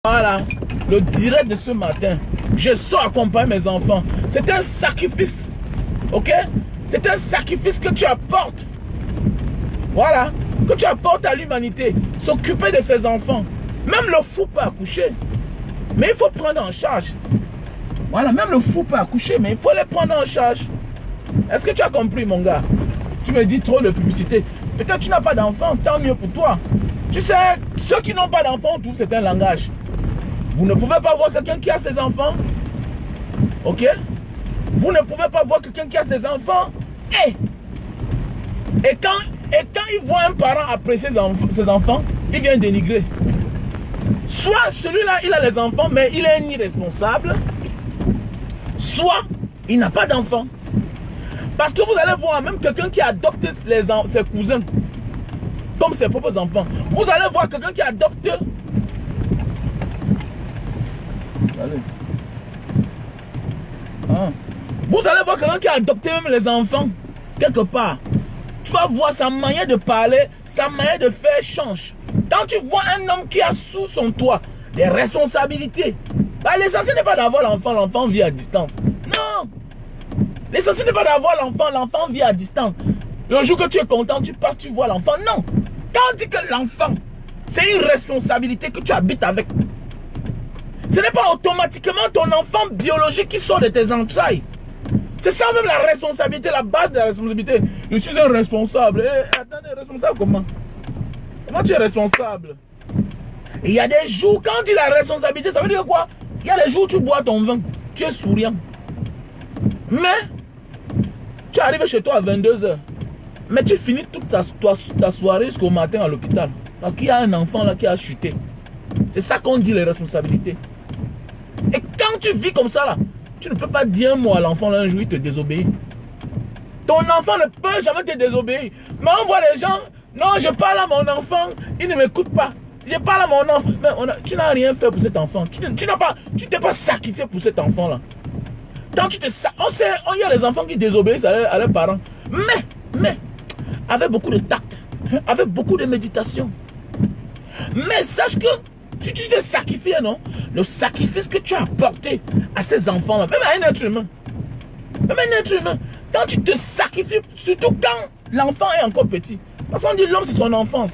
Voilà, le direct de ce matin. Je sors accompagner mes enfants. C'est un sacrifice. Ok? C'est un sacrifice que tu apportes. Voilà. Que tu apportes à l'humanité. S'occuper de ses enfants. Même le fou peut accoucher. Mais il faut prendre en charge. Voilà, même le fou peut accoucher, mais il faut les prendre en charge. Est-ce que tu as compris, mon gars? Tu me dis trop de publicité. Peut-être tu n'as pas d'enfant, tant mieux pour toi. Tu sais, ceux qui n'ont pas d'enfants, tout c'est un langage. Vous ne pouvez pas voir quelqu'un qui a ses enfants. Ok? Vous ne pouvez pas voir quelqu'un qui a ses enfants. Et quand il voit un parent apprécier ses enfants, il vient dénigrer. Soit celui-là, il a les enfants, mais il est irresponsable. Soit il n'a pas d'enfants. Parce que vous allez voir, même quelqu'un qui adopte ses cousins comme ses propres enfants. Vous allez voir quelqu'un qui adopte... Allez. Ah. Vous allez voir quelqu'un qui a adopté même les enfants, quelque part. Tu vas voir sa manière de parler, sa manière de faire change. Quand tu vois un homme qui a sous son toit des responsabilités, bah, l'essentiel n'est pas d'avoir l'enfant, l'enfant vit à distance. Non. L'essentiel n'est pas d'avoir l'enfant, l'enfant vit à distance. Le jour que tu es content, tu passes, tu vois l'enfant. Non. Quand on dit que l'enfant, c'est une responsabilité que tu habites avec. Ce n'est pas automatiquement ton enfant biologique qui sort de tes entrailles. C'est ça même la responsabilité, la base de la responsabilité. Je suis un responsable. Attendez, responsable comment? Comment tu es responsable? Et il y a des jours, quand on dit la responsabilité, ça veut dire quoi? Il y a des jours où tu bois ton vin, tu es souriant. Mais, tu arrives chez toi à 22 h. Mais tu finis toute ta soirée jusqu'au matin à l'hôpital. Parce qu'il y a un enfant là qui a chuté. C'est ça qu'on dit les responsabilités. Et quand tu vis comme ça là, tu ne peux pas dire un mot à l'enfant un jour il te désobéit. Ton enfant ne peut jamais te désobéir. Mais on voit les gens, non je parle à mon enfant, il ne m'écoute pas. Je parle à mon enfant, mais tu n'as rien fait pour cet enfant. Tu t'es pas sacrifié pour cet enfant là. Quand tu te on sait, il y a les enfants qui désobéissent à leurs parents. Mais, avec beaucoup de tact, avec beaucoup de méditation. Mais sache que tu te sacrifies, non? Le sacrifice que tu as apporté à ces enfants-là, même à un être humain. Même un être humain. Quand tu te sacrifies, surtout quand l'enfant est encore petit. Parce qu'on dit l'homme c'est son enfance.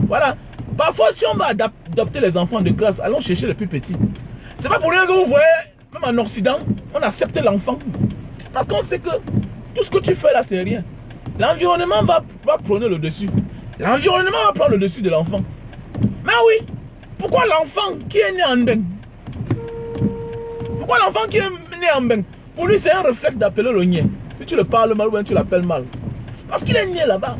Voilà. Parfois si on va adopter les enfants de classe, allons chercher les plus petits. C'est pas pour rien que vous voyez, même en Occident, on accepte l'enfant. Parce qu'on sait que tout ce que tu fais là, c'est rien. L'environnement va prendre le dessus. L'environnement va prendre le dessus de l'enfant. Mais oui, pourquoi l'enfant qui est né en Beng? Pourquoi l'enfant qui est né en Beng? Pour lui, c'est un réflexe d'appeler le nien. Si tu le parles mal ou bien tu l'appelles mal. Parce qu'il est né là-bas.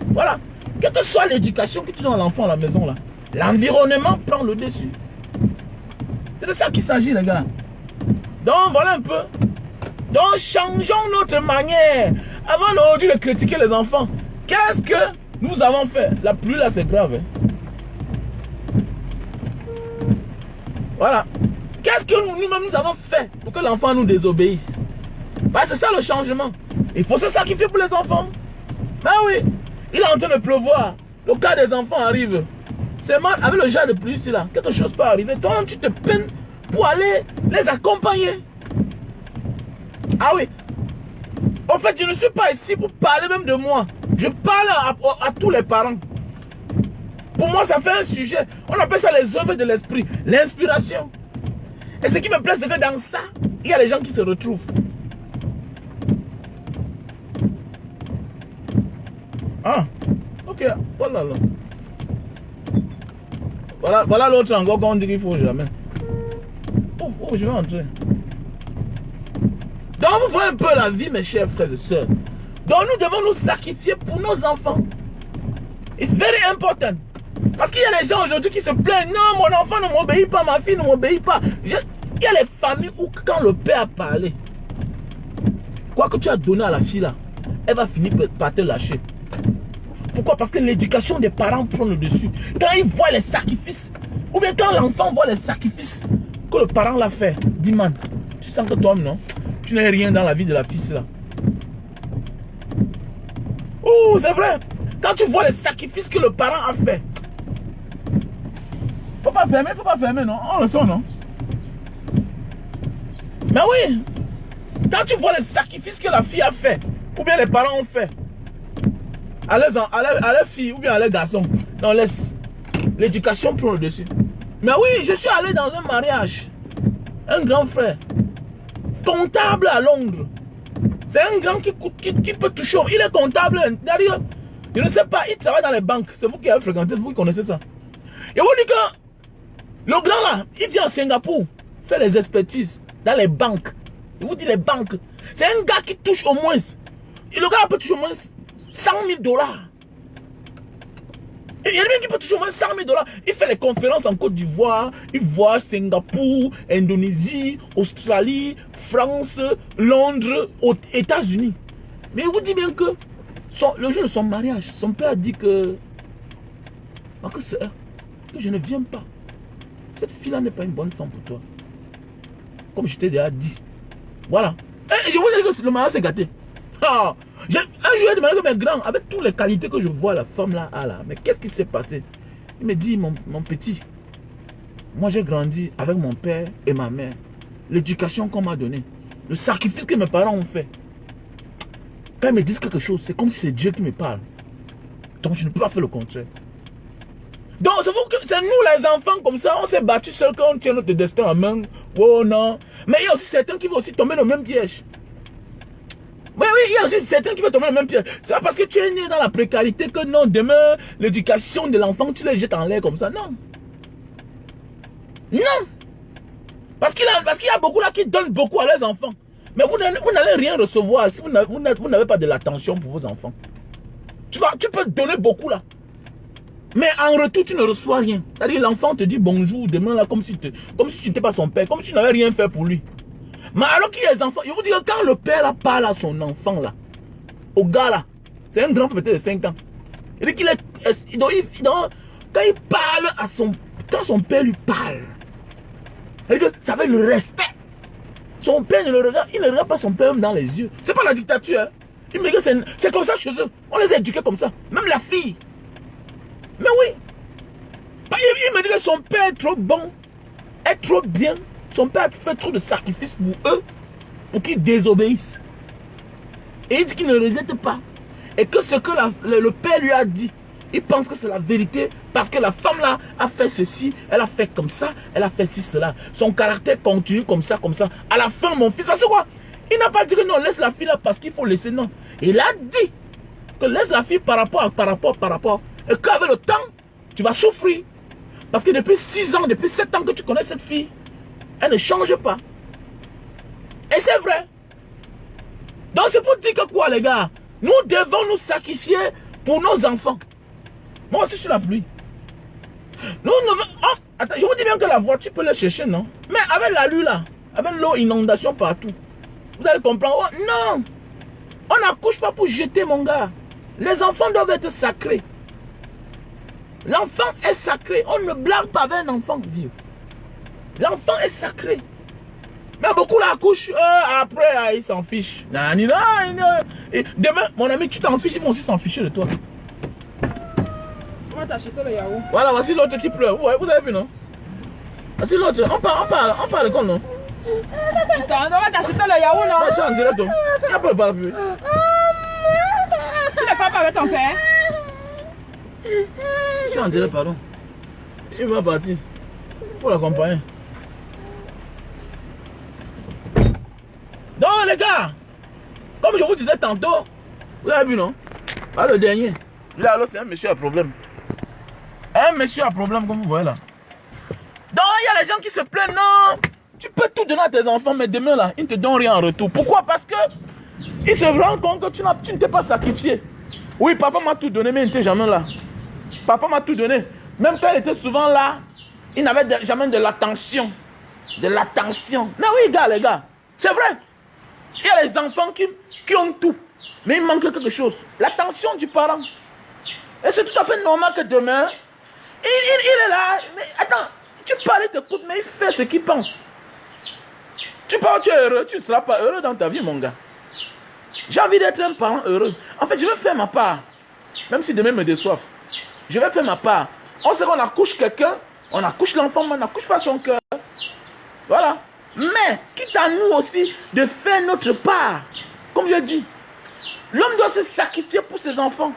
Voilà. Quelle que soit l'éducation que tu donnes à l'enfant à la maison là, l'environnement prend le dessus. C'est de ça qu'il s'agit, les gars. Donc, voilà un peu. Donc, changeons notre manière. Avant aujourd'hui de critiquer les enfants, qu'est-ce que nous avons fait? La pluie là, c'est grave. Hein? Voilà. Qu'est-ce que nous-mêmes nous avons fait pour que l'enfant nous désobéisse? Bah, c'est ça le changement. Il faut se sacrifier pour les enfants. Ben oui. Il est en train de pleuvoir. Le cas des enfants arrive. C'est mal. Avec le genre de pluie ici là, quelque chose peut arriver. Toi-même, tu te peines pour aller les accompagner. Ah oui. En fait, je ne suis pas ici pour parler même de moi. Je parle à tous les parents. Pour moi, ça fait un sujet. On appelle ça les œuvres de l'esprit. L'inspiration. Et ce qui me plaît, c'est que dans ça, il y a les gens qui se retrouvent. Ah, ok. Voilà, là. Voilà l'autre encore qu'on dit qu'il faut jamais. Oh, je vais entrer. Donc, vous voyez un peu la vie, mes chers frères et sœurs. Donc, nous devons nous sacrifier pour nos enfants. It's very important. Parce qu'il y a des gens aujourd'hui qui se plaignent. Non, mon enfant ne m'obéit pas, ma fille ne m'obéit pas. Il y a les familles où quand le père a parlé, quoi que tu as donné à la fille là, elle va finir par te lâcher. Pourquoi? Parce que l'éducation des parents prend le dessus. Quand ils voient les sacrifices, ou bien quand l'enfant voit les sacrifices que le parent l'a fait, dis man, tu sens que toi, non, tu n'es rien dans la vie de la fille là. Oh, c'est vrai. Quand tu vois les sacrifices que le parent a fait, faut pas faut pas fermer, non? On le sent, non? Mais oui, quand tu vois les sacrifices que la fille a fait, ou bien les parents ont fait, à leurs filles ou bien à leurs garçons, on laisse l'éducation prendre le dessus. Mais oui, je suis allé dans un mariage, un grand frère, comptable à Londres. C'est un grand qui peut toucher. Il est comptable. Je ne sais pas, il travaille dans les banques. C'est vous qui avez fréquenté, vous qui connaissez ça. Et vous dites que le grand là, il vient à Singapour faire les expertises dans les banques. Il vous dit les banques. C'est un gars qui touche au moins. Et le gars peut toucher au moins 100 000 dollars. Il y a bien qui peut toucher au moins 100 000 dollars. Il fait les conférences en Côte d'Ivoire. Il voit Singapour, Indonésie, Australie, France, Londres, aux États-Unis. Mais il vous dit bien que le jour de son mariage, son père a dit que ma soeur, que je ne viens pas. Cette fille-là n'est pas une bonne femme pour toi. Comme je t'ai déjà dit. Voilà. Et je vous dis que le mariage s'est gâté. Ah, un jour, j'ai demandé que mes grands, avec toutes les qualités que je vois la femme là a là, mais qu'est-ce qui s'est passé? Il me dit, mon petit, moi j'ai grandi avec mon père et ma mère. L'éducation qu'on m'a donnée, le sacrifice que mes parents ont fait. Quand ils me disent quelque chose, c'est comme si c'est Dieu qui me parle. Donc je ne peux pas faire le contraire. Donc c'est nous les enfants comme ça, on s'est battus seuls quand on tient notre destin en main. Oh non. Mais il y a aussi certains qui vont aussi tomber dans le même piège. Oui, il y a aussi certains qui vont tomber dans le même piège. C'est pas parce que tu es né dans la précarité que non, demain, l'éducation de l'enfant, tu les jettes en l'air comme ça. Non. Non. Parce qu'il y a beaucoup là qui donnent beaucoup à leurs enfants. Mais vous n'allez rien recevoir si vous n'avez pas de l'attention pour vos enfants. Tu peux donner beaucoup là. Mais en retour, tu ne reçois rien. C'est-à-dire l'enfant te dit bonjour demain là comme si tu n'étais pas son père, comme si tu n'avais rien fait pour lui. Mais alors qu'il y a des enfants, je vous dis que quand le père là parle à son enfant là, au gars là, c'est un grand peut-être de 5 ans. Il dit qu'il est, quand il parle à quand son père lui parle, il dit que ça veut le respect. Son père ne le regarde, il ne regarde pas son père même dans les yeux. C'est pas la dictature. Hein. Il me dit que c'est comme ça chez eux. On les a éduqués comme ça. Même la fille. Mais oui. Il me dit que son père est trop bon, est trop bien. Son père fait trop de sacrifices pour eux, pour qu'ils désobéissent. Et il dit qu'il ne regrette pas. Et que ce que le père lui a dit, il pense que c'est la vérité. Parce que la femme là a fait ceci, elle a fait comme ça, elle a fait ci, cela. Son caractère continue comme ça, comme ça. À la fin, mon fils, parce que quoi? Il n'a pas dit que non, laisse la fille là parce qu'il faut laisser, non. Il a dit que laisse la fille par rapport. Et qu'avec le temps, tu vas souffrir. Parce que depuis 6 ans, depuis 7 ans que tu connais cette fille, elle ne change pas. Et c'est vrai. Donc c'est pour dire que quoi les gars? Nous devons nous sacrifier pour nos enfants. Moi aussi je suis la pluie. Attends, je vous dis bien que la voiture peut les chercher, non? Mais avec la lue là, avec l'eau, inondation partout, vous allez comprendre. Oh, non! On n'accouche pas pour jeter, mon gars. Les enfants doivent être sacrés. L'enfant est sacré. On ne blague pas avec un enfant vieux. L'enfant est sacré. Mais beaucoup l'accouchent. Après, ils s'en fichent. Demain, mon ami, tu t'en fiches, ils vont aussi s'en ficher de toi. Comment t'as acheté le yaourt? Voilà, voici l'autre qui pleure. Vous avez vu, non? Voici l'autre. On parle de quoi, non? Attends, on va t'acheter le yaourt, non? Ouais, c'est en direct, toi. Il n'y a pas de parler plus. Tu ne parles pas avec ton père? Je suis en direct, pardon. Il va partir. Il faut l'accompagner. Donc, les gars, comme je vous disais tantôt, vous avez vu, non? Ah, le dernier. Là, c'est un monsieur à problème. Un monsieur à problème, comme vous voyez là. Donc, il y a les gens qui se plaignent, non? Tu peux tout donner à tes enfants, mais demain, là, ils ne te donnent rien en retour. Pourquoi? Parce que ils se rendent compte que tu ne t'es pas sacrifié. Oui, papa m'a tout donné, mais il n'était jamais là. Papa m'a tout donné. Même quand il était souvent là, il n'avait jamais de l'attention. De l'attention. Mais oui, les gars, c'est vrai. Il y a les enfants qui ont tout, mais il manque quelque chose. L'attention du parent. Et c'est tout à fait normal que demain, il est là. Mais attends, tu parles, il t'écoute, mais il fait ce qu'il pense. Tu parles, tu es heureux, tu ne seras pas heureux dans ta vie, mon gars. J'ai envie d'être un parent heureux. En fait, je vais faire ma part. Même si demain me déçoivent. Je vais faire ma part. On sait qu'on accouche quelqu'un, On accouche l'enfant, mais on n'accouche pas son cœur. Voilà. Mais, quitte à nous aussi de faire notre part. Comme je dis, l'homme doit se sacrifier pour ses enfants.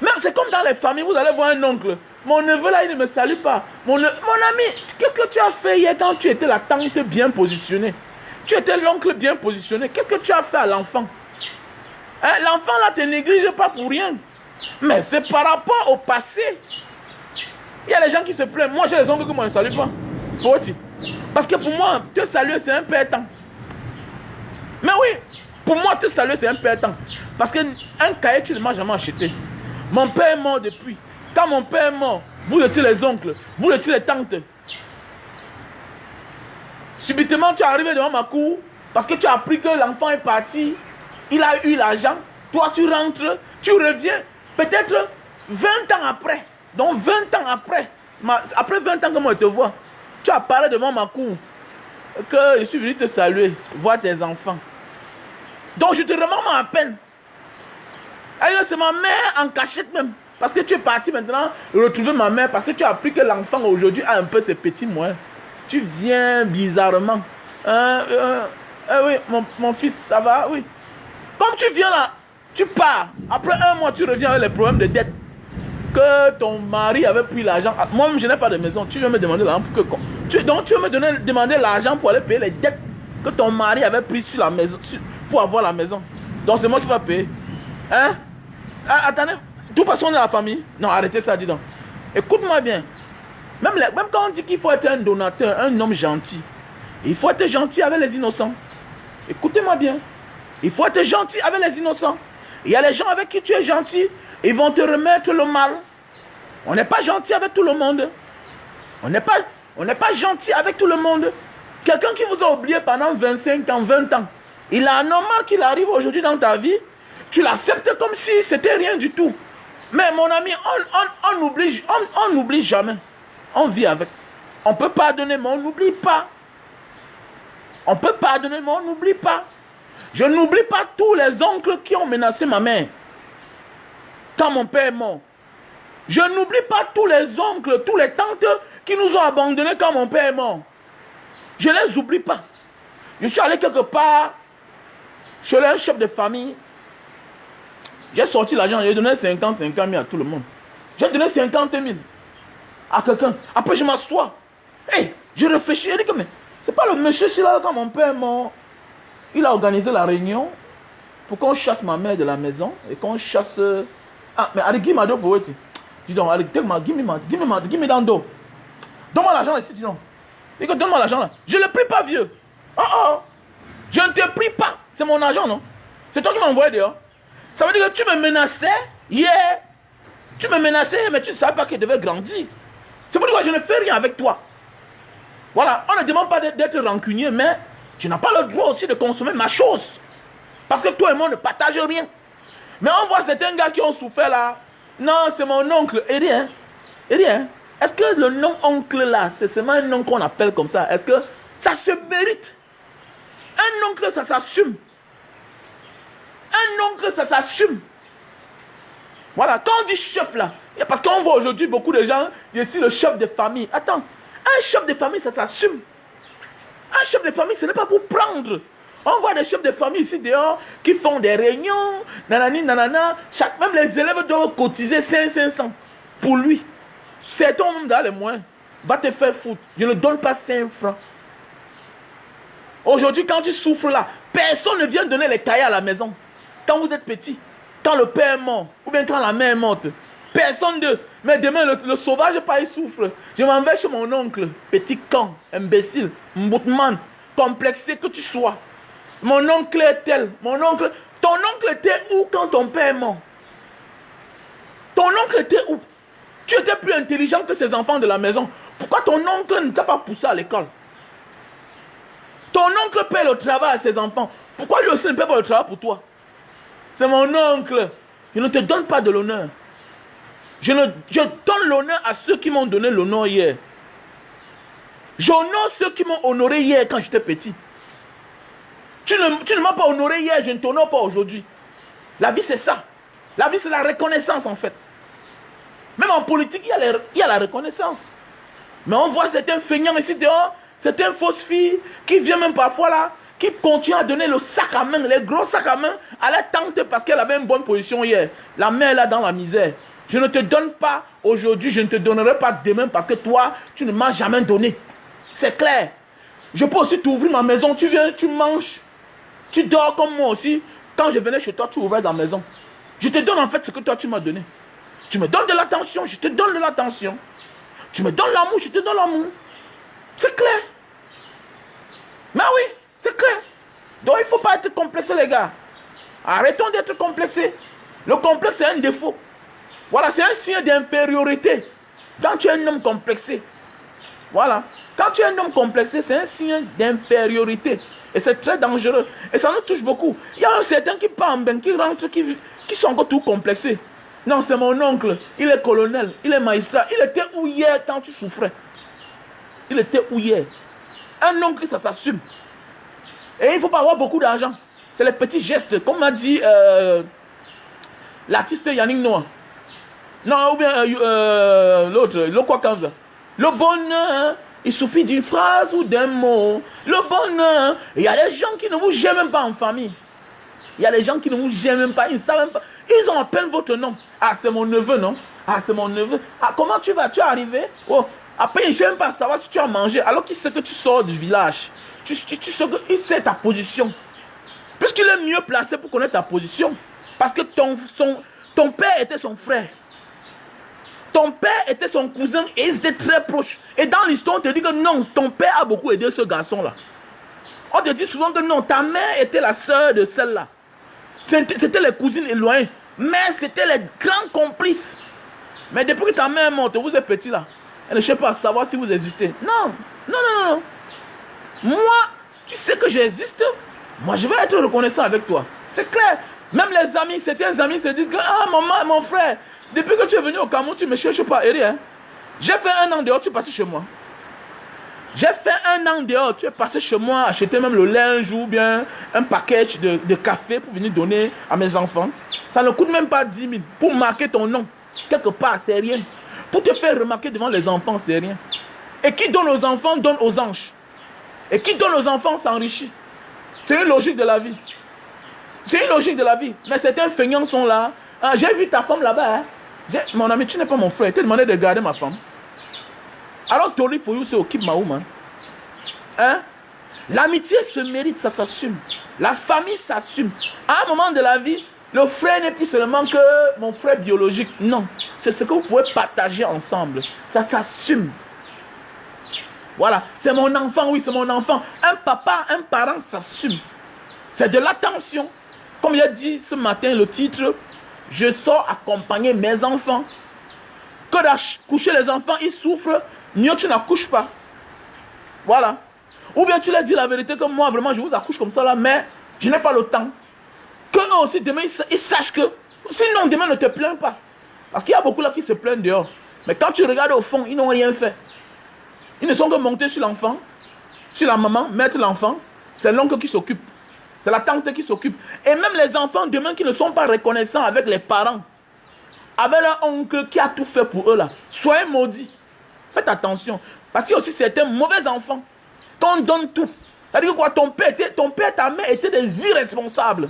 Même c'est comme dans les familles, vous allez voir un oncle. Mon neveu là, il ne me salue pas. Mon ami, qu'est-ce que tu as fait hier quand tu étais la tante bien positionnée? Tu étais l'oncle bien positionné. Qu'est-ce que tu as fait à l'enfant? Hein, l'enfant là te néglige pas pour rien. Mais c'est par rapport au passé. Il y a des gens qui se plaignent. Moi, j'ai les oncles que moi je ne salue pas. Parce que pour moi, te saluer, c'est un perdant. Mais oui, pour moi, te saluer, c'est un perdant. Parce qu'un cahier, tu ne m'as jamais acheté. Mon père est mort depuis. Quand mon père est mort, vous étiez les oncles, vous étiez les tantes. Subitement, tu es arrivé devant ma cour parce que tu as appris que l'enfant est parti. Il a eu l'argent. Toi, tu rentres, tu reviens. Peut-être 20 ans après. Donc 20 ans après. Après 20 ans que moi je te vois. Tu as parlé devant ma cour que je suis venu te saluer, voir tes enfants. Donc je te remarque à peine. C'est ma mère en cachette même. Parce que tu es parti maintenant retrouver ma mère. Parce que tu as appris que l'enfant aujourd'hui a un peu ses petits moyens. Tu viens bizarrement. Oui, mon fils, ça va? Oui. Comme tu viens là, tu pars. Après un mois, tu reviens avec les problèmes de dette. Que ton mari avait pris l'argent. Moi-même, je n'ai pas de maison. Tu veux me demander l'argent pour que... Donc, tu veux me demander l'argent pour aller payer les dettes que ton mari avait pris sur la maison, pour avoir la maison. Donc, c'est moi qui vais payer. Hein? Attendez. De toute façon, on est la famille. Non, arrêtez ça, dis donc. Écoute-moi bien. Même quand on dit qu'il faut être un donateur, un homme gentil, il faut être gentil avec les innocents. Écoutez-moi bien. Il faut être gentil avec les innocents. Il y a les gens avec qui tu es gentil, ils vont te remettre le mal. On n'est pas gentil avec tout le monde. On n'est pas gentil avec tout le monde. Quelqu'un qui vous a oublié pendant 25 ans, 20 ans, il est anormal qu'il arrive aujourd'hui dans ta vie. Tu l'acceptes comme si c'était rien du tout. Mais mon ami, on n'oublie jamais. On vit avec. On peut pardonner, mais on n'oublie pas. On peut pardonner, mais on n'oublie pas. Je n'oublie pas tous les oncles qui ont menacé ma mère quand mon père est mort. Je n'oublie pas tous les oncles, tous les tantes qui nous ont abandonnés quand mon père est mort. Je ne les oublie pas. Je suis allé quelque part, chez un chef de famille. J'ai sorti l'argent, j'ai donné 50 000 à tout le monde. J'ai donné 50 000 à quelqu'un. Après, je m'assois. Hey, je réfléchis. Je dis que, mais c'est pas le monsieur là quand mon père est mort. Il a organisé la réunion pour qu'on chasse ma mère de la maison et qu'on chasse. Ah, mais allez, give me do for it. Dis donc, allez, give me down do. Donne-moi l'argent ici, dis donc. Donne-moi l'argent là. Je ne le prie pas, vieux. Oh. Je ne te prie pas. C'est mon argent, non? C'est toi qui m'as envoyé dehors. Ça veut dire que tu me menaçais hier. Tu me menaçais, mais tu ne savais pas qu'il devait grandir. C'est pour dire que je ne fais rien avec toi. Voilà, on ne demande pas d'être rancunier, mais tu n'as pas le droit aussi de consommer ma chose. Parce que toi et moi, on ne partage rien. Mais on voit certains gars qui ont souffert là. Non, c'est mon oncle. Et rien. Est-ce que le nom oncle là, c'est seulement un nom qu'on appelle comme ça? Est-ce que ça se mérite? Un oncle, ça s'assume. Un oncle, ça s'assume. Voilà, quand on dit chef là, parce qu'on voit aujourd'hui beaucoup de gens, ici le chef de famille. Attends, un chef de famille, ça s'assume. Un chef de famille, ce n'est pas pour prendre. On voit des chefs de famille ici dehors qui font des réunions, nanani, nanana. Même les élèves doivent cotiser 500 pour lui. C'est ton homme dans les moyens. Va te faire foutre. Je ne donne pas 5 francs. Aujourd'hui, quand tu souffres là, personne ne vient donner les cahiers à la maison. Quand vous êtes petit, quand le père est mort, ou bien quand la mère est morte, personne de... Mais demain, le sauvage, pas il souffre. Je m'en vais chez mon oncle, petit con, imbécile, mboutman, complexé que tu sois. Mon oncle est tel, ton oncle était où quand ton père est mort? Ton oncle était où? Tu étais plus intelligent que ces enfants de la maison. Pourquoi ton oncle ne t'a pas poussé à l'école? Ton oncle paie le travail à ses enfants. Pourquoi lui aussi ne paie pas le travail pour toi? C'est mon oncle. Je ne te donne pas de l'honneur. Je donne l'honneur à ceux qui m'ont donné l'honneur hier. J'honore ceux qui m'ont honoré hier quand j'étais petit. Tu ne m'as pas honoré hier, je ne t'honore pas aujourd'hui. La vie c'est ça. La vie c'est la reconnaissance en fait. Même en politique, il y a la reconnaissance. Mais on voit certains feignants ici dehors, certaines fausses filles qui viennent même parfois là, qui continuent à donner le sac à main, les gros sacs à main à la tante parce qu'elle avait une bonne position hier. La mère là dans la misère. Je ne te donne pas aujourd'hui, je ne te donnerai pas demain parce que toi, tu ne m'as jamais donné. C'est clair. Je peux aussi t'ouvrir ma maison, tu viens, tu manges, tu dors comme moi aussi. Quand je venais chez toi, tu ouvrais la maison. Je te donne en fait ce que toi tu m'as donné. Tu me donnes de l'attention, je te donne de l'attention. Tu me donnes l'amour, je te donne l'amour. C'est clair. Mais oui, c'est clair. Donc il ne faut pas être complexé les gars. Arrêtons d'être complexés. Le complexe c'est un défaut. Voilà, c'est un signe d'infériorité. Quand tu es un homme complexé. Voilà. Quand tu es un homme complexé, c'est un signe d'infériorité. Et c'est très dangereux. Et ça nous touche beaucoup. Il y a certains qui parlent, qui rentrent, qui sont encore tout complexés. Non, c'est mon oncle. Il est colonel. Il est magistrat. Il était où hier quand tu souffrais? Il était où hier? Un oncle, ça s'assume. Et il ne faut pas avoir beaucoup d'argent. C'est les petits gestes. Comme m'a dit l'artiste Yannick Noah. Non, ou bien l'autre, le quoi quand ça? Le bonheur, il suffit d'une phrase ou d'un mot. Le bonheur, il y a des gens qui ne vous gênent même pas en famille. Il y a des gens qui ne vous gênent même pas, ils ne savent même pas. Ils ont à peine votre nom. Ah, c'est mon neveu, non? Ah, c'est mon neveu. Ah, comment tu vas? Tu es arrivé? Oh, après, il ne gêne pas savoir si tu as mangé. Alors qu'il sait que tu sors du village. Tu sais qu'il sait ta position. Puisqu'il est mieux placé pour connaître ta position. Parce que ton père était son frère. Ton père était son cousin et ils étaient très proches. Et dans l'histoire, on te dit que non, ton père a beaucoup aidé ce garçon-là. On te dit souvent que non, ta mère était la sœur de celle-là. C'était les cousines éloignées. Mais c'était les grands complices. Mais depuis que ta mère est morte, vous êtes petit là. Elle ne cherche pas à savoir si vous existez. Non, non, non, non. Moi, tu sais que j'existe. Moi, je vais être reconnaissant avec toi. C'est clair. Même les amis, certains amis se disent que ah, maman, mon frère, depuis que tu es venu au Cameroun, tu ne me cherches pas. Et rien. J'ai fait 1 an dehors, tu es passé chez moi. J'ai fait 1 an dehors, tu es passé chez moi, acheter même le linge ou bien un package de café pour venir donner à mes enfants. Ça ne coûte même pas 10 000 pour marquer ton nom. Quelque part, c'est rien. Pour te faire remarquer devant les enfants, c'est rien. Et qui donne aux enfants, donne aux anges. Et qui donne aux enfants, s'enrichit. C'est une logique de la vie. C'est une logique de la vie. Mais certains feignants sont là. Ah, j'ai vu ta femme là-bas. Hein. Mon ami, tu n'es pas mon frère. Tu t'es demandé de garder ma femme. Alors, Tori for you, c'est au keep ma woman. Hein? L'amitié se mérite, ça s'assume. La famille s'assume. À un moment de la vie, le frère n'est plus seulement que mon frère biologique. Non. C'est ce que vous pouvez partager ensemble. Ça s'assume. Voilà. C'est mon enfant, oui, c'est mon enfant. Un papa, un parent s'assume. C'est de l'attention. Comme il a dit ce matin, le titre, je sors accompagner mes enfants. Que d'accoucher les enfants, ils souffrent. Mieux tu n'accouches pas. Voilà. Ou bien tu leur dis la vérité que moi vraiment je vous accouche comme ça là, mais je n'ai pas le temps. Que eux aussi demain ils sachent que, sinon demain ne te plains pas. Parce qu'il y a beaucoup là qui se plaignent dehors. Mais quand tu regardes au fond, ils n'ont rien fait. Ils ne sont que montés sur l'enfant, sur la maman, mettre l'enfant. C'est l'oncle qui s'occupe. C'est la tante qui s'occupe. Et même les enfants demain qui ne sont pas reconnaissants avec les parents, avec leur oncle qui a tout fait pour eux là. Soyez maudits. Faites attention. Parce qu'il y a aussi certains mauvais enfants. Qu'on donne tout. C'est-à-dire que quoi, ton père, ta mère étaient des irresponsables.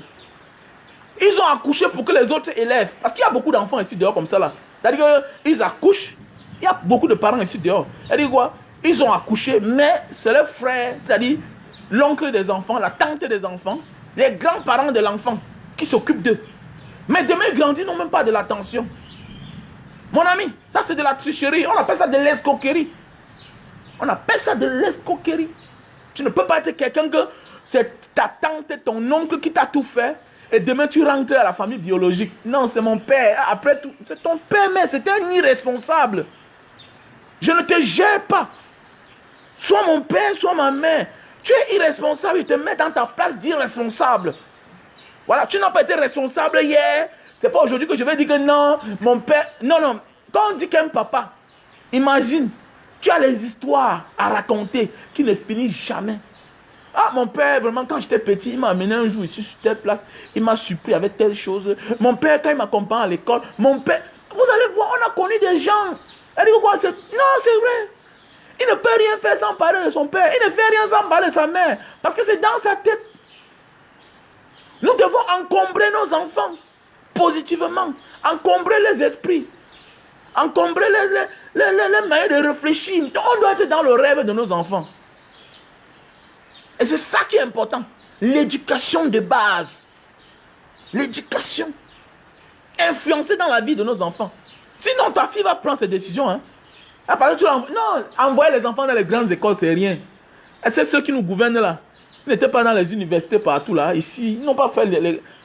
Ils ont accouché pour que les autres élèvent. Parce qu'il y a beaucoup d'enfants ici dehors comme ça là. C'est-à-dire qu'ils accouchent. Il y a beaucoup de parents ici dehors. C'est-à-dire quoi, ils ont accouché, mais c'est leur frère, c'est-à-dire l'oncle des enfants, la tante des enfants, les grands-parents de l'enfant qui s'occupent d'eux. Mais demain, ils grandissent, ils n'ont même pas de l'attention. Mon ami, ça c'est de la tricherie. On appelle ça de l'escroquerie. On appelle ça de l'escroquerie. Tu ne peux pas être quelqu'un que c'est ta tante, ton oncle qui t'a tout fait. Et demain tu rentres à la famille biologique. Non, c'est mon père. Après tout, c'est ton père, mais c'est un irresponsable. Je ne te gère pas. Soit mon père, soit ma mère. Tu es irresponsable, il te met dans ta place d'irresponsable. Voilà, tu n'as pas été responsable hier. C'est pas aujourd'hui que je vais dire que non, mon père... Non, non. Quand on dit qu'un papa, imagine, tu as les histoires à raconter qui ne finissent jamais. Ah, mon père, vraiment, quand j'étais petit, il m'a amené un jour ici sur telle place. Il m'a surpris avec telle chose. Mon père, quand il m'accompagne à l'école, mon père... Vous allez voir, on a connu des gens. Elle dit quoi? Non, c'est vrai. Il ne peut rien faire sans parler de son père. Il ne fait rien sans parler de sa mère. Parce que c'est dans sa tête. Nous devons encombrer nos enfants positivement. Encombrer les esprits. Encombrer les manières de réfléchir. On doit être dans le rêve de nos enfants. Et c'est ça qui est important. L'éducation de base. L'éducation. Influencer dans la vie de nos enfants. Sinon, ta fille va prendre ses décisions. Hein. Non, envoyer les enfants dans les grandes écoles, c'est rien. Et c'est ceux qui nous gouvernent là. Ils n'étaient pas dans les universités partout là. Ici, ils n'ont pas fait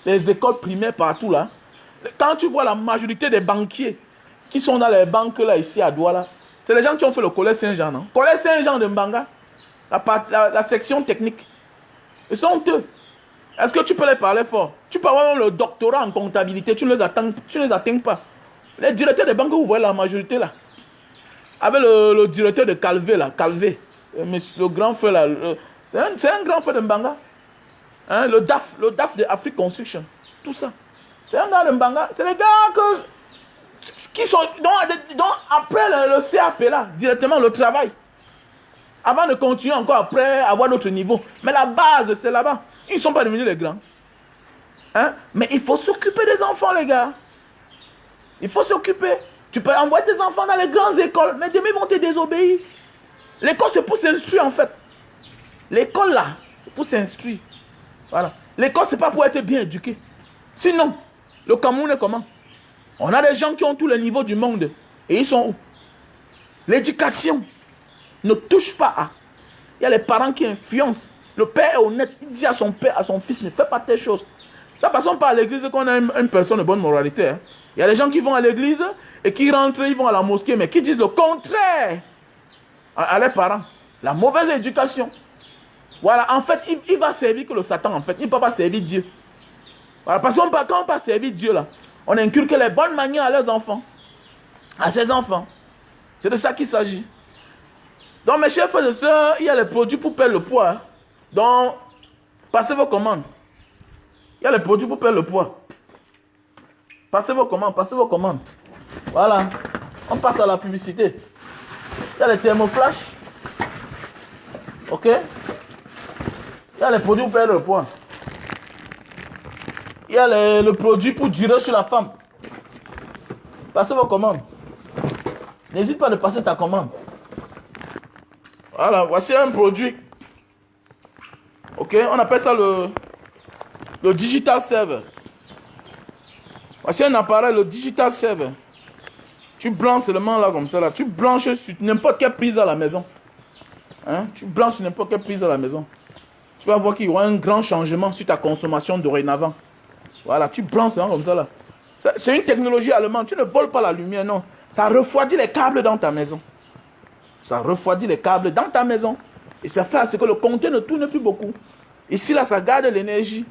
les écoles primaires partout là. Quand tu vois la majorité des banquiers qui sont dans les banques là, ici à Douala, c'est les gens qui ont fait le collège Saint-Jean, non? Collège Saint-Jean de Mbanga, la section technique. Ils sont eux. Est-ce que tu peux les parler fort? Tu peux avoir le doctorat en comptabilité, tu ne les atteins pas. Les directeurs des banques, vous voyez la majorité là. Avec le directeur de Calvé là, Calvé, le grand frère là, c'est un grand frère de Mbanga. Hein, le DAF de Afrique Construction, tout ça. C'est un gars de Mbanga. C'est les gars qui sont, dont après le CAP là, directement le travail. Avant de continuer encore après avoir notre niveau. Mais la base, c'est là-bas. Ils ne sont pas devenus les grands. Hein? Mais il faut s'occuper des enfants, les gars. Il faut s'occuper. Tu peux envoyer tes enfants dans les grandes écoles, mais demain ils vont te désobéir. L'école, c'est pour s'instruire, en fait. L'école, là, c'est pour s'instruire. Voilà. L'école, c'est pas pour être bien éduqué. Sinon, le Cameroun est comment? On a des gens qui ont tous les niveaux du monde. Et ils sont où? L'éducation ne touche pas à. Il y a les parents qui influencent. Le père est honnête. Il dit à son père, à son fils, ne fais pas telle chose. Ça ne passe pas à l'église qu'on a une personne de bonne moralité. Hein. Il y a des gens qui vont à l'église et qui rentrent, ils vont à la mosquée, mais qui disent le contraire à leurs parents. La mauvaise éducation. Voilà, en fait, il va servir que le Satan, en fait. Il ne peut pas servir Dieu. Voilà, parce qu'on quand on ne peut pas servir Dieu, là, on inculque les bonnes manières à leurs enfants. À ses enfants. C'est de ça qu'il s'agit. Donc, mes chers frères et sœurs, il y a les produits pour perdre le poids. Hein. Donc, passez vos commandes. Il y a les produits pour perdre le poids. Passez vos commandes. Voilà. On passe à la publicité. Il y a les thermoflash. Ok? Il y a les produits pour perdre le poids. Il y a le produit pour durer sur la femme. Passez vos commandes. N'hésite pas de passer ta commande. Voilà, voici un produit. Ok, on appelle ça le digital server. Voici un appareil, le digital server. Tu branches seulement là comme ça là. Tu branches sur n'importe quelle prise à la maison. Hein? Tu branches sur n'importe quelle prise à la maison. Tu vas voir qu'il y aura un grand changement sur ta consommation dorénavant. Voilà, tu branches seulement comme ça là. C'est une technologie allemande. Tu ne voles pas la lumière, non. Ça refroidit les câbles dans ta maison. Ça refroidit les câbles dans ta maison. Et ça fait à ce que le compteur ne tourne plus beaucoup. Ici, là, ça garde l'énergie.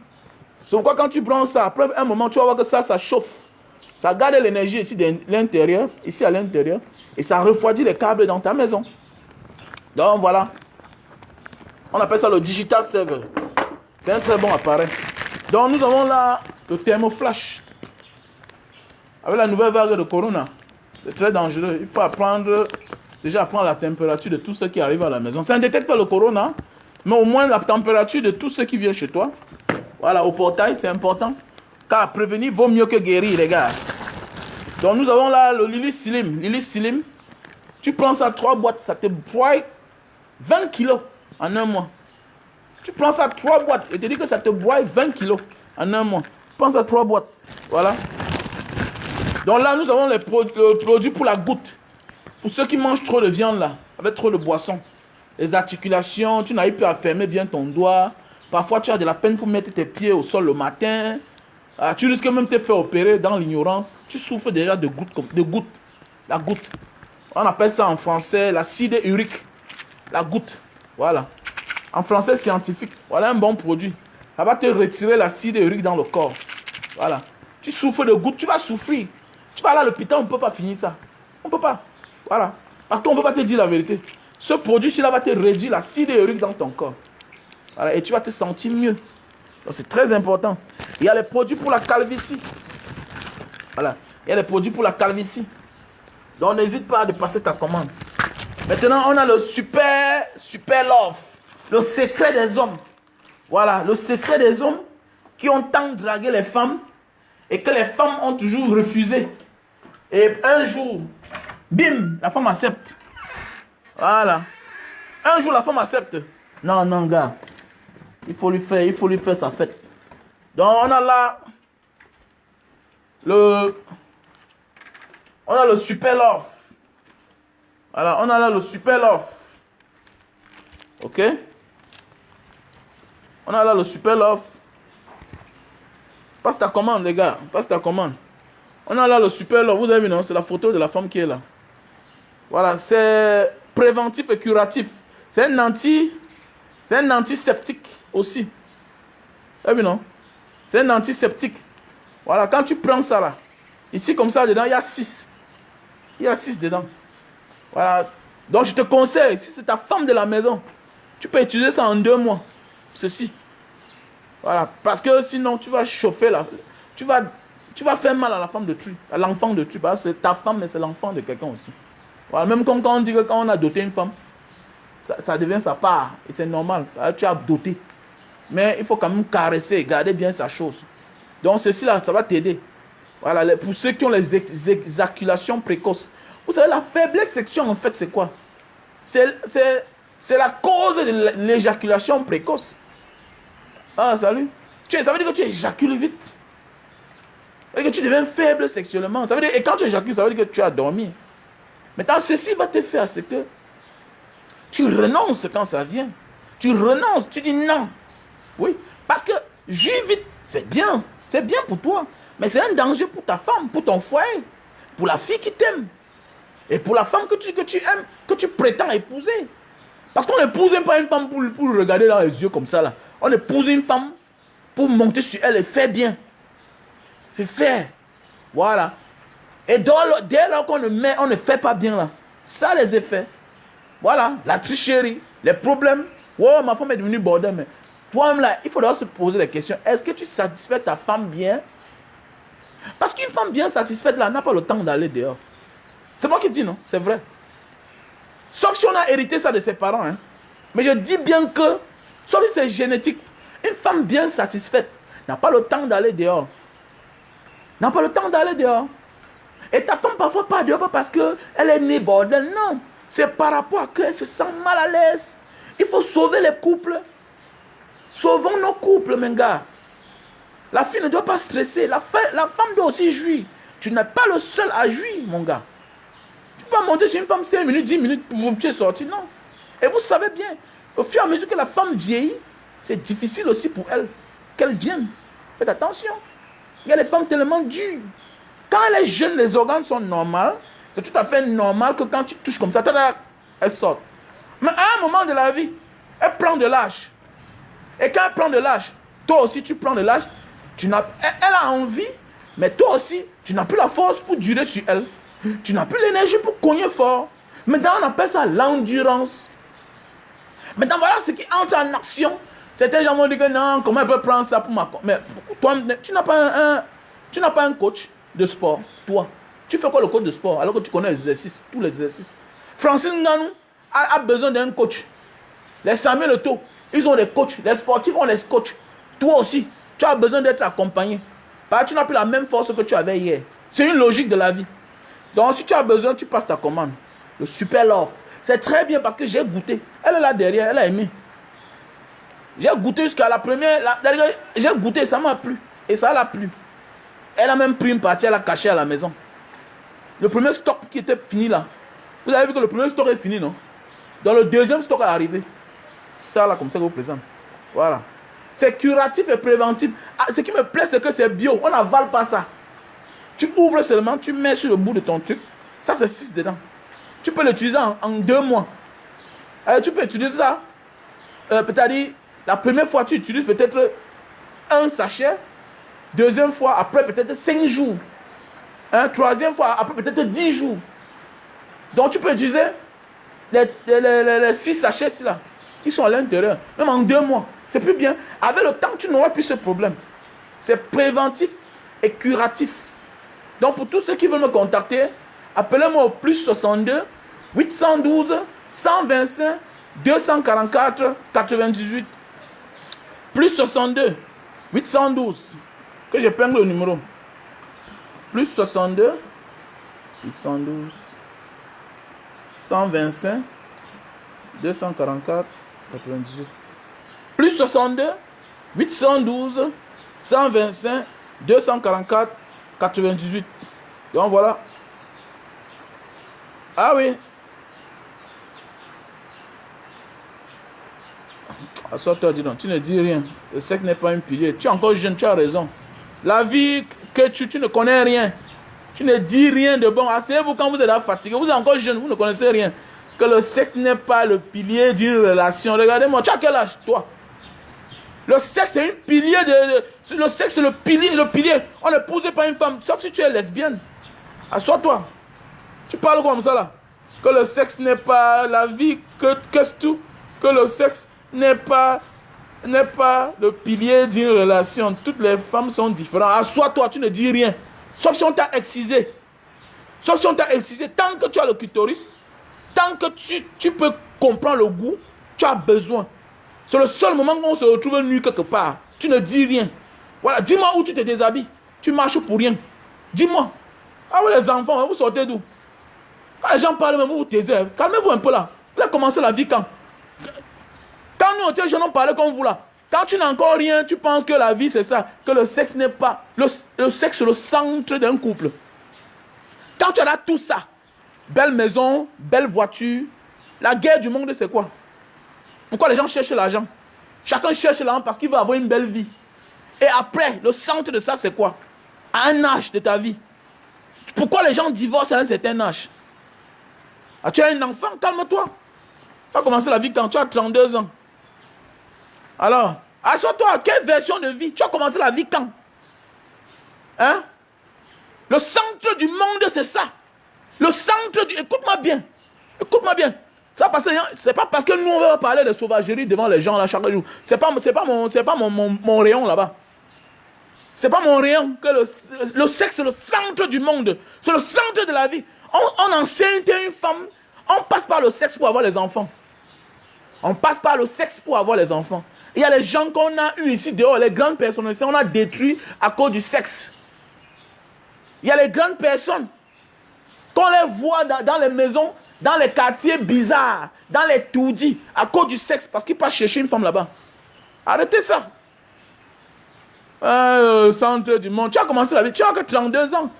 C'est pourquoi quand tu branches ça, après un moment, tu vas voir que ça chauffe. Ça garde l'énergie ici de l'intérieur, ici à l'intérieur. Et ça refroidit les câbles dans ta maison. Donc, voilà. On appelle ça le digital server. C'est un très bon appareil. Donc, nous avons là le thermoflash. Avec la nouvelle vague de Corona, c'est très dangereux. Il faut apprendre... Déjà prendre la température de tout ce qui arrive à la maison. Ça ne détecte pas le corona, mais au moins la température de tout ce qui vient chez toi. Voilà, au portail, c'est important. Car prévenir vaut mieux que guérir, les gars. Donc nous avons là le Lily Slim. Lily Slim, tu prends ça 3 boîtes, ça te broie 20 kilos en un mois. Tu prends ça 3 boîtes et te dis que ça te broie 20 kilos en un mois. Tu prends ça 3 boîtes. Voilà. Donc là, nous avons le produit pour la goutte. Pour ceux qui mangent trop de viande là, avec trop de boissons, les articulations, tu n'arrives plus à fermer bien ton doigt. Parfois tu as de la peine pour mettre tes pieds au sol le matin. Tu risques même de te faire opérer dans l'ignorance. Tu souffres déjà de gouttes. La goutte. On appelle ça en français l'acide urique. La goutte. Voilà. En français scientifique. Voilà un bon produit. Ça va te retirer l'acide urique dans le corps. Voilà. Tu souffres de gouttes, tu vas souffrir. Tu vas aller à l'hôpital, on ne peut pas finir ça. On ne peut pas. Voilà. Parce qu'on ne peut pas te dire la vérité. Ce produit-ci-là va te réduire l'acide urique dans ton corps. Voilà. Et tu vas te sentir mieux. Donc c'est très important. Il y a les produits pour la calvitie. Voilà. Il y a les produits pour la calvitie. Donc n'hésite pas à passer ta commande. Maintenant, on a le super love. Le secret des hommes. Voilà, le secret des hommes qui ont tant dragué les femmes et que les femmes ont toujours refusé. Et un jour, bim, la femme accepte. Voilà. Un jour, la femme accepte. Non, non, gars. Il faut lui faire sa fête. Donc, on a là on a le super love. Voilà, on a là le super love. Ok? On a là le super love. Passe ta commande, les gars. Passe ta commande. On a là le super love. Vous avez vu, non? C'est la photo de la femme qui est là. Voilà, c'est préventif et curatif. C'est un antiseptique aussi. Vous avez vu, non? C'est un antiseptique. Voilà, quand tu prends ça là, ici comme ça, dedans, il y a 6. Il y a 6 dedans. Voilà. Donc, je te conseille, si c'est ta femme de la maison, tu peux utiliser ça en 2 mois. Ceci. Voilà. Parce que sinon, tu vas chauffer là. Tu vas faire mal à la femme de tu, à l'enfant de tu. Parce que c'est ta femme, mais c'est l'enfant de quelqu'un aussi. Voilà. Même quand on dit que quand on a doté une femme, ça devient sa part. Et c'est normal. Tu as doté. Mais il faut quand même caresser, garder bien sa chose. Donc, ceci là, ça va t'aider. Voilà. Pour ceux qui ont les éjaculations précoces. Vous savez, la faiblesse sexuelle, en fait, c'est quoi? C'est la cause de l'éjaculation précoce. Ah, salut. Ça veut dire que tu éjacules vite. Ça veut dire que tu deviens faible sexuellement. Ça veut dire, et quand tu éjacules, ça veut dire que tu as dormi. Maintenant, ceci va te faire, c'est que tu renonces quand ça vient. Tu renonces, tu dis non. Oui, parce que jouir vite, c'est bien. C'est bien pour toi. Mais c'est un danger pour ta femme, pour ton foyer, pour la fille qui t'aime. Et pour la femme que tu aimes, que tu prétends épouser. Parce qu'on n'épouse pas une femme pour regarder dans les yeux comme ça là. On épouse une femme pour monter sur elle et faire bien. Et faire. Voilà. Et dès lors qu'on ne fait pas bien là, ça les effets. Voilà. La tricherie, les problèmes. Oh, ma femme est devenue bordel. Mais toi-même là, il faudra se poser la question. Est-ce que tu satisfais ta femme bien? Parce qu'une femme bien satisfaite là n'a pas le temps d'aller dehors. C'est moi qui dis non, c'est vrai. Sauf si on a hérité ça de ses parents. Hein. Mais je dis bien que, sauf si c'est génétique, une femme bien satisfaite n'a pas le temps d'aller dehors. N'a pas le temps d'aller dehors. Et ta femme parfois pas dehors parce qu'elle est née bordel. Non, c'est par rapport à qu'elle se sent mal à l'aise. Il faut sauver les couples. Sauvons nos couples, mes gars. La fille ne doit pas stresser. La femme doit aussi jouir. Tu n'es pas le seul à jouir, mon gars. Tu peux pas monter sur une femme 5 minutes, 10 minutes pour vous sortir, non. Et vous savez bien, au fur et à mesure que la femme vieillit, c'est difficile aussi pour elle qu'elle vienne. Faites attention. Il y a des femmes tellement dures. Quand elle est jeune, les organes sont normaux. C'est tout à fait normal que quand tu touches comme ça, elle sort. Mais à un moment de la vie, elle prend de l'âge. Et quand elle prend de l'âge, toi aussi tu prends de l'âge. Elle a envie, mais toi aussi, tu n'as plus la force pour durer sur elle. Tu n'as plus l'énergie pour cogner fort. Maintenant, on appelle ça l'endurance. Maintenant, voilà ce qui entre en action. Certains gens vont dire que non, comment elle peut prendre ça pour ma... Mais toi, tu n'as pas un coach de sport, toi. Tu fais quoi le coach de sport alors que tu connais les exercices, tous les exercices. Francine Nanou a besoin d'un coach. Les Samuel Eto'o, ils ont des coachs. Les sportifs ont des coachs. Toi aussi, tu as besoin d'être accompagné. Parce que tu n'as plus la même force que tu avais hier. C'est une logique de la vie. Donc, si tu as besoin, tu passes ta commande. Le super love. C'est très bien parce que j'ai goûté. Elle est là derrière, elle a aimé. J'ai goûté jusqu'à la première. J'ai goûté, ça m'a plu. Et ça l'a plu. Elle a même pris une partie, elle a caché à la maison. Le premier stock qui était fini là. Vous avez vu que le premier stock est fini, non? Donc le deuxième stock est arrivé. Ça là, comme ça, je vous présente. Voilà. C'est curatif et préventif. Ah, ce qui me plaît, c'est que c'est bio. On n'avale pas ça. Tu ouvres seulement, tu mets sur le bout de ton truc. Ça, c'est 6 dedans. Tu peux l'utiliser en 2 mois. Tu peux utiliser ça. Peut-être la première fois, tu utilises peut-être un sachet. Deuxième fois, après peut-être 5 jours. Troisième fois, après peut-être 10 jours. Donc, tu peux utiliser les 6 sachets là, qui sont à l'intérieur. Même en 2 mois. C'est plus bien. Avec le temps, tu n'auras plus ce problème. C'est préventif et curatif. Donc, pour tous ceux qui veulent me contacter, appelez-moi au plus 62 812 125, 244, 98. Plus 62, 812. Que j'épingle le numéro. Plus 62, 812, 125, 244, 98. Plus 62, 812, 125, 244, 98. Donc voilà. Ah oui. Assois-toi, dis donc, tu ne dis rien. Le sexe n'est pas un pilier. Tu es encore jeune, tu as raison. La vie que tu ne connais rien. Tu ne dis rien de bon. Asseyez-vous quand vous êtes fatigué. Vous êtes encore jeune, vous ne connaissez rien. Que le sexe n'est pas le pilier d'une relation. Regardez-moi, tu as quel âge, toi? Le sexe est un pilier le sexe c'est le pilier. On ne n'épouse pas une femme, sauf si tu es lesbienne. Assois-toi. Tu parles comme ça là. Que le sexe n'est pas la vie, qu'est-ce tout? Que le sexe n'est pas le pilier d'une relation. Toutes les femmes sont différentes. Assois-toi, tu ne dis rien. Sauf si on t'a excisé. Sauf si on t'a excisé. Tant que tu as le clitoris, tant que tu peux comprendre le goût, tu as besoin. C'est le seul moment où on se retrouve nu quelque part. Tu ne dis rien. Voilà, dis-moi où tu te déshabilles. Tu marches pour rien. Dis-moi. Ah oui, les enfants, vous sortez d'où? Quand les gens parlent, même vous vous taisez. Calmez-vous un peu là. Vous avez commencé la vie quand? Quand nous, on était jeunes, on parlait comme vous là. Quand tu n'as encore rien, tu penses que la vie c'est ça. Que le sexe n'est pas. Le sexe c'est le centre d'un couple. Quand tu as tout ça, belle maison, belle voiture, la guerre du monde c'est quoi? Pourquoi les gens cherchent l'argent? Chacun cherche l'argent parce qu'il veut avoir une belle vie. Et après, le centre de ça c'est quoi? À un âge de ta vie. Pourquoi les gens divorcent à un certain âge? Ah, tu as un enfant, calme-toi. Tu as commencé la vie quand tu as 32 ans. Alors, assois-toi, quelle version de vie? Tu as commencé la vie quand? Hein? Le centre du monde, c'est ça. Le centre du... Écoute-moi bien. Écoute-moi bien. C'est pas parce que nous, on va parler de sauvagerie devant les gens là chaque jour. C'est pas mon rayon là-bas. C'est pas mon rayon que le sexe, c'est le centre du monde. C'est le centre de la vie. On enseigne une femme. On passe par le sexe pour avoir les enfants. On passe par le sexe pour avoir les enfants. Il y a les gens qu'on a eu ici dehors, les grandes personnes, on a détruit à cause du sexe. Il y a les grandes personnes qu'on les voit dans les maisons, dans les quartiers bizarres, dans les toudis, à cause du sexe, parce qu'ils passent chercher une femme là-bas. Arrêtez ça. Centre du monde. Tu as commencé la vie, tu as que 32 ans.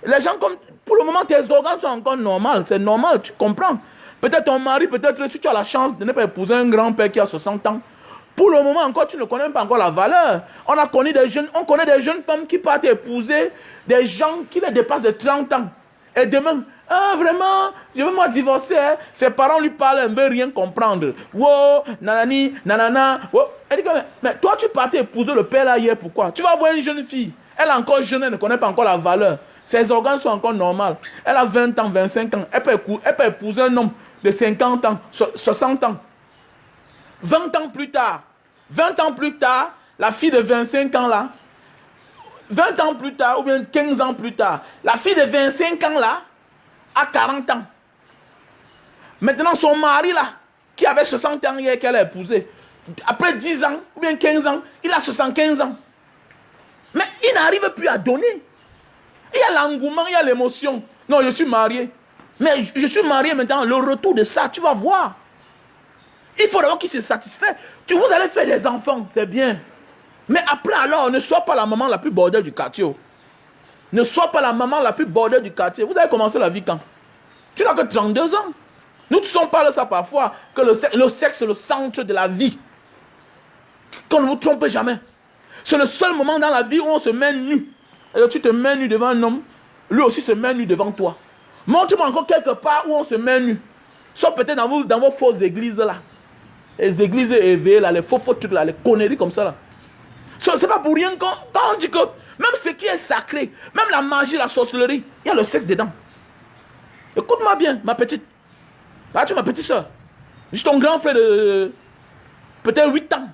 Les gens, comme pour le moment, tes organes sont encore normaux. C'est normal, tu comprends. Peut-être ton mari, peut-être si tu as la chance de ne pas épouser un grand-père qui a 60 ans. Pour le moment encore, tu ne connais pas encore la valeur. On connaît des jeunes femmes qui partent épouser des gens qui les dépassent de 30 ans. Et demain, vraiment, je veux moi divorcer. Hein. Ses parents lui parlent, elle ne veut rien comprendre. Wow, nanani, nanana. Wow. Elle dit, mais toi, tu partais épouser le père là hier, pourquoi? Tu vas voir une jeune fille. Elle est encore jeune, elle ne connaît pas encore la valeur. Ses organes sont encore normaux. Elle a 20 ans, 25 ans. Elle peut épouser un homme de 50 ans, 60 ans. 20 ans plus tard, la fille de 25 ans là, 20 ans plus tard, ou bien 15 ans plus tard, la fille de 25 ans là, a 40 ans. Maintenant, son mari là, qui avait 60 ans hier qu'elle a épousé, après 10 ans, ou bien 15 ans, il a 75 ans. Mais il n'arrive plus à donner. Il y a l'engouement, il y a l'émotion. Non, je suis marié. Mais je suis marié maintenant, le retour de ça, tu vas voir. Il faut d'abord qu'il se satisfait. Vous allez faire des enfants, c'est bien. Mais après alors, ne sois pas la maman la plus bordelle du quartier. Ne sois pas la maman la plus bordelle du quartier. Vous avez commencé la vie quand? Tu n'as que 32 ans. Nous te sommes parlé ça parfois, que le sexe est le centre de la vie. Qu'on ne vous trompe jamais. C'est le seul moment dans la vie où on se met nu. Et tu te mets nu devant un homme, lui aussi se met nu devant toi. Montre-moi encore quelque part où on se met nu. Sauf peut-être dans vos fausses églises là. Les églises éveillées là, les faux trucs là, les conneries comme ça là. C'est pas pour rien quand on dit que même ce qui est sacré, même la magie, la sorcellerie, il y a le sexe dedans. Écoute-moi bien, ma petite. Ah, tu es ma petite soeur. Je suis ton grand frère de peut-être 8 ans.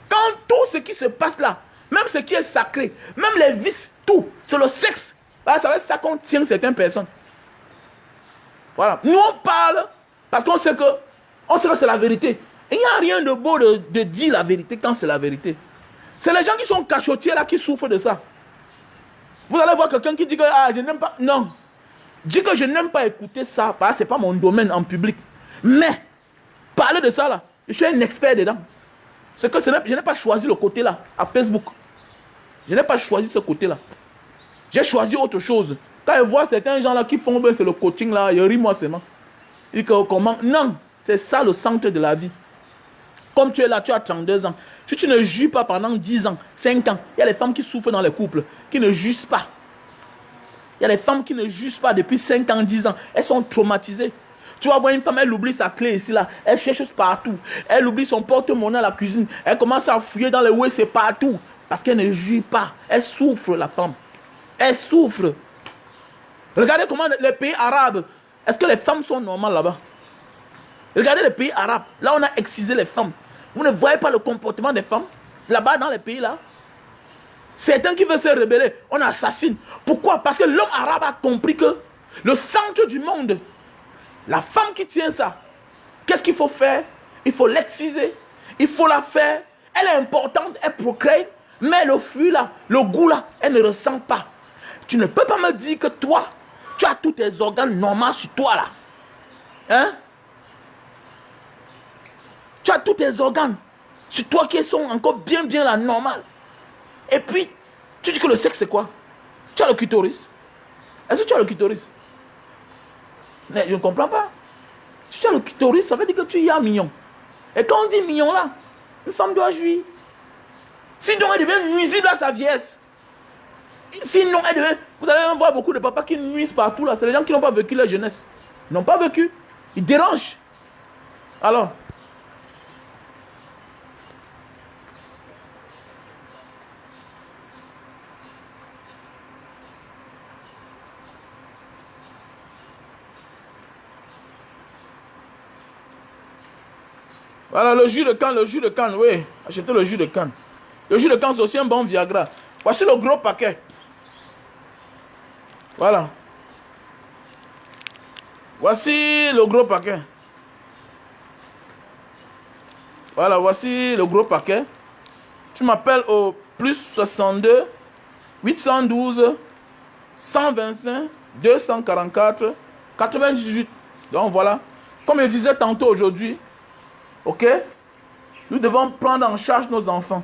Quand tout ce qui se passe là, même ce qui est sacré, même les vices, tout, c'est le sexe. Ah, ça va être ça qu'on tient certaines personnes. Voilà. Nous on parle Parce qu'on sait que c'est la vérité. Il n'y a rien de beau de dire la vérité quand c'est la vérité. C'est les gens qui sont cachotiers là qui souffrent de ça. Vous allez voir quelqu'un qui dit que je n'aime pas. Non. Dis que je n'aime pas écouter ça, parce que ce n'est pas mon domaine en public. Mais, parler de ça là, je suis un expert dedans. C'est que je n'ai pas choisi le côté là, à Facebook. Je n'ai pas choisi ce côté là. J'ai choisi autre chose. Quand je vois certains gens là qui font, c'est le coaching là, ils rient moi seulement. Ils disent comment? Non, c'est ça le centre de la vie. Comme tu es là, tu as 32 ans. Si tu ne juges pas pendant 10 ans, 5 ans, il y a les femmes qui souffrent dans les couples, qui ne jugent pas. Il y a les femmes qui ne jugent pas depuis 5 ans, 10 ans. Elles sont traumatisées. Tu vas voir une femme, elle oublie sa clé ici, là. Elle cherche partout. Elle oublie son porte-monnaie à la cuisine. Elle commence à fouiller dans les WC partout. Parce qu'elle ne juge pas. Elle souffre, la femme. Elle souffre. Regardez comment les pays arabes, est-ce que les femmes sont normales là-bas? Regardez les pays arabes. Là, on a excisé les femmes. Vous ne voyez pas le comportement des femmes? Là-bas, dans les pays là. Certains qui veulent se rebeller, on assassine. Pourquoi? Parce que l'homme arabe a compris que le centre du monde, la femme qui tient ça, qu'est-ce qu'il faut faire? Il faut l'exciser. Il faut la faire. Elle est importante, elle procrée. Mais le fruit là, le goût là, elle ne ressent pas. Tu ne peux pas me dire que toi, tu as tous tes organes normaux sur toi là. Hein? Tu as tous tes organes sur toi qui sont encore bien là, normal. Et puis, tu dis que le sexe c'est quoi? Tu as le clitoris. Est-ce que tu as le clitoris? Mais je ne comprends pas. Si tu as le clitoris, ça veut dire que tu y as mignon. Et quand on dit mignon là, une femme doit jouir. Sinon elle devient nuisible à sa vieillesse. Sinon elle devient... Vous allez voir beaucoup de papas qui nuisent partout là. C'est les gens qui n'ont pas vécu leur jeunesse. Ils n'ont pas vécu. Ils dérangent. Alors... Voilà le jus de canne, oui. Achetez le jus de canne. Le jus de canne, c'est aussi un bon Viagra. Voici le gros paquet. Voilà. Voici le gros paquet. Voilà, voici le gros paquet. Tu m'appelles au plus 62 812 125 244 98. Donc voilà. Comme je disais tantôt aujourd'hui, ok? Nous devons prendre en charge nos enfants.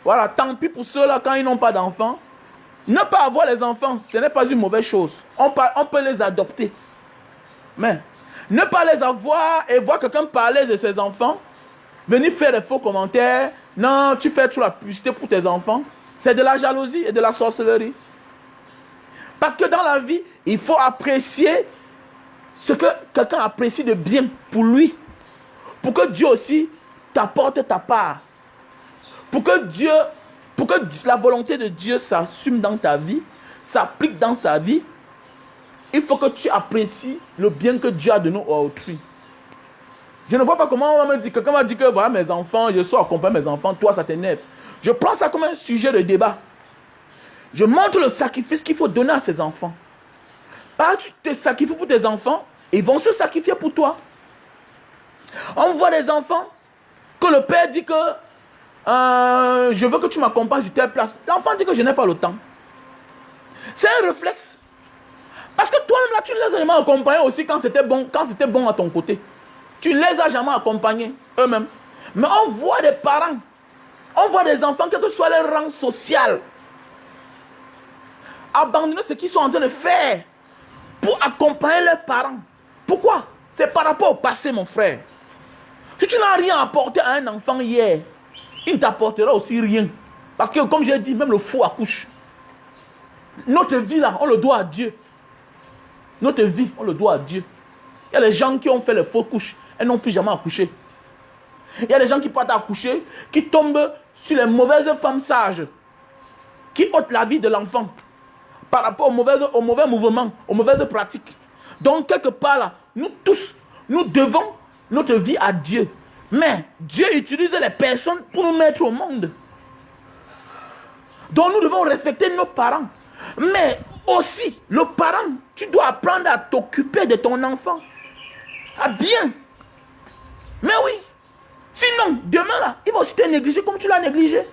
Voilà, tant pis pour ceux-là quand ils n'ont pas d'enfants. Ne pas avoir les enfants, ce n'est pas une mauvaise chose. On peut les adopter. Mais ne pas les avoir et voir quelqu'un parler de ses enfants, venir faire des faux commentaires. Non, tu fais trop la publicité pour tes enfants. C'est de la jalousie et de la sorcellerie. Parce que dans la vie, il faut apprécier ce que quelqu'un apprécie de bien pour lui. Pour que Dieu aussi t'apporte ta part. Pour que la volonté de Dieu s'assume dans ta vie, s'applique dans sa vie, il faut que tu apprécies le bien que Dieu a donné à autrui. Je ne vois pas comment on va me dire, quelqu'un m'a dit que voilà mes enfants, je suis accompagné mes enfants, toi ça t'énerve. Je prends ça comme un sujet de débat. Je montre le sacrifice qu'il faut donner à ses enfants. Tu te sacrifies pour tes enfants, ils vont se sacrifier pour toi. On voit des enfants que le père dit que je veux que tu m'accompagnes sur telle place. L'enfant dit que je n'ai pas le temps. C'est un réflexe. Parce que toi-même là, tu ne les as jamais accompagnés aussi quand c'était bon à ton côté. Tu ne les as jamais accompagnés eux-mêmes. Mais on voit des parents, on voit des enfants, quel que soit leur rang social, abandonner ce qu'ils sont en train de faire pour accompagner leurs parents. Pourquoi? C'est par rapport au passé, mon frère. Si tu n'as rien apporté à un enfant hier, il ne t'apportera aussi rien. Parce que comme j'ai dit, même le fou accouche. Notre vie là, on le doit à Dieu. Notre vie, on le doit à Dieu. Il y a des gens qui ont fait les fausses couches. Elles n'ont plus jamais accouché. Il y a des gens qui partent accoucher, qui tombent sur les mauvaises femmes sages, qui ôtent la vie de l'enfant par rapport aux mauvais mouvements, aux mauvaises pratiques. Donc, quelque part là, nous tous, nous devons notre vie à Dieu. Mais Dieu utilise les personnes pour nous mettre au monde. Donc, nous devons respecter nos parents. Mais aussi, le parent, tu dois apprendre à t'occuper de ton enfant. Ah bien. Mais oui. Sinon, demain là, il va aussi te négliger comme tu l'as négligé.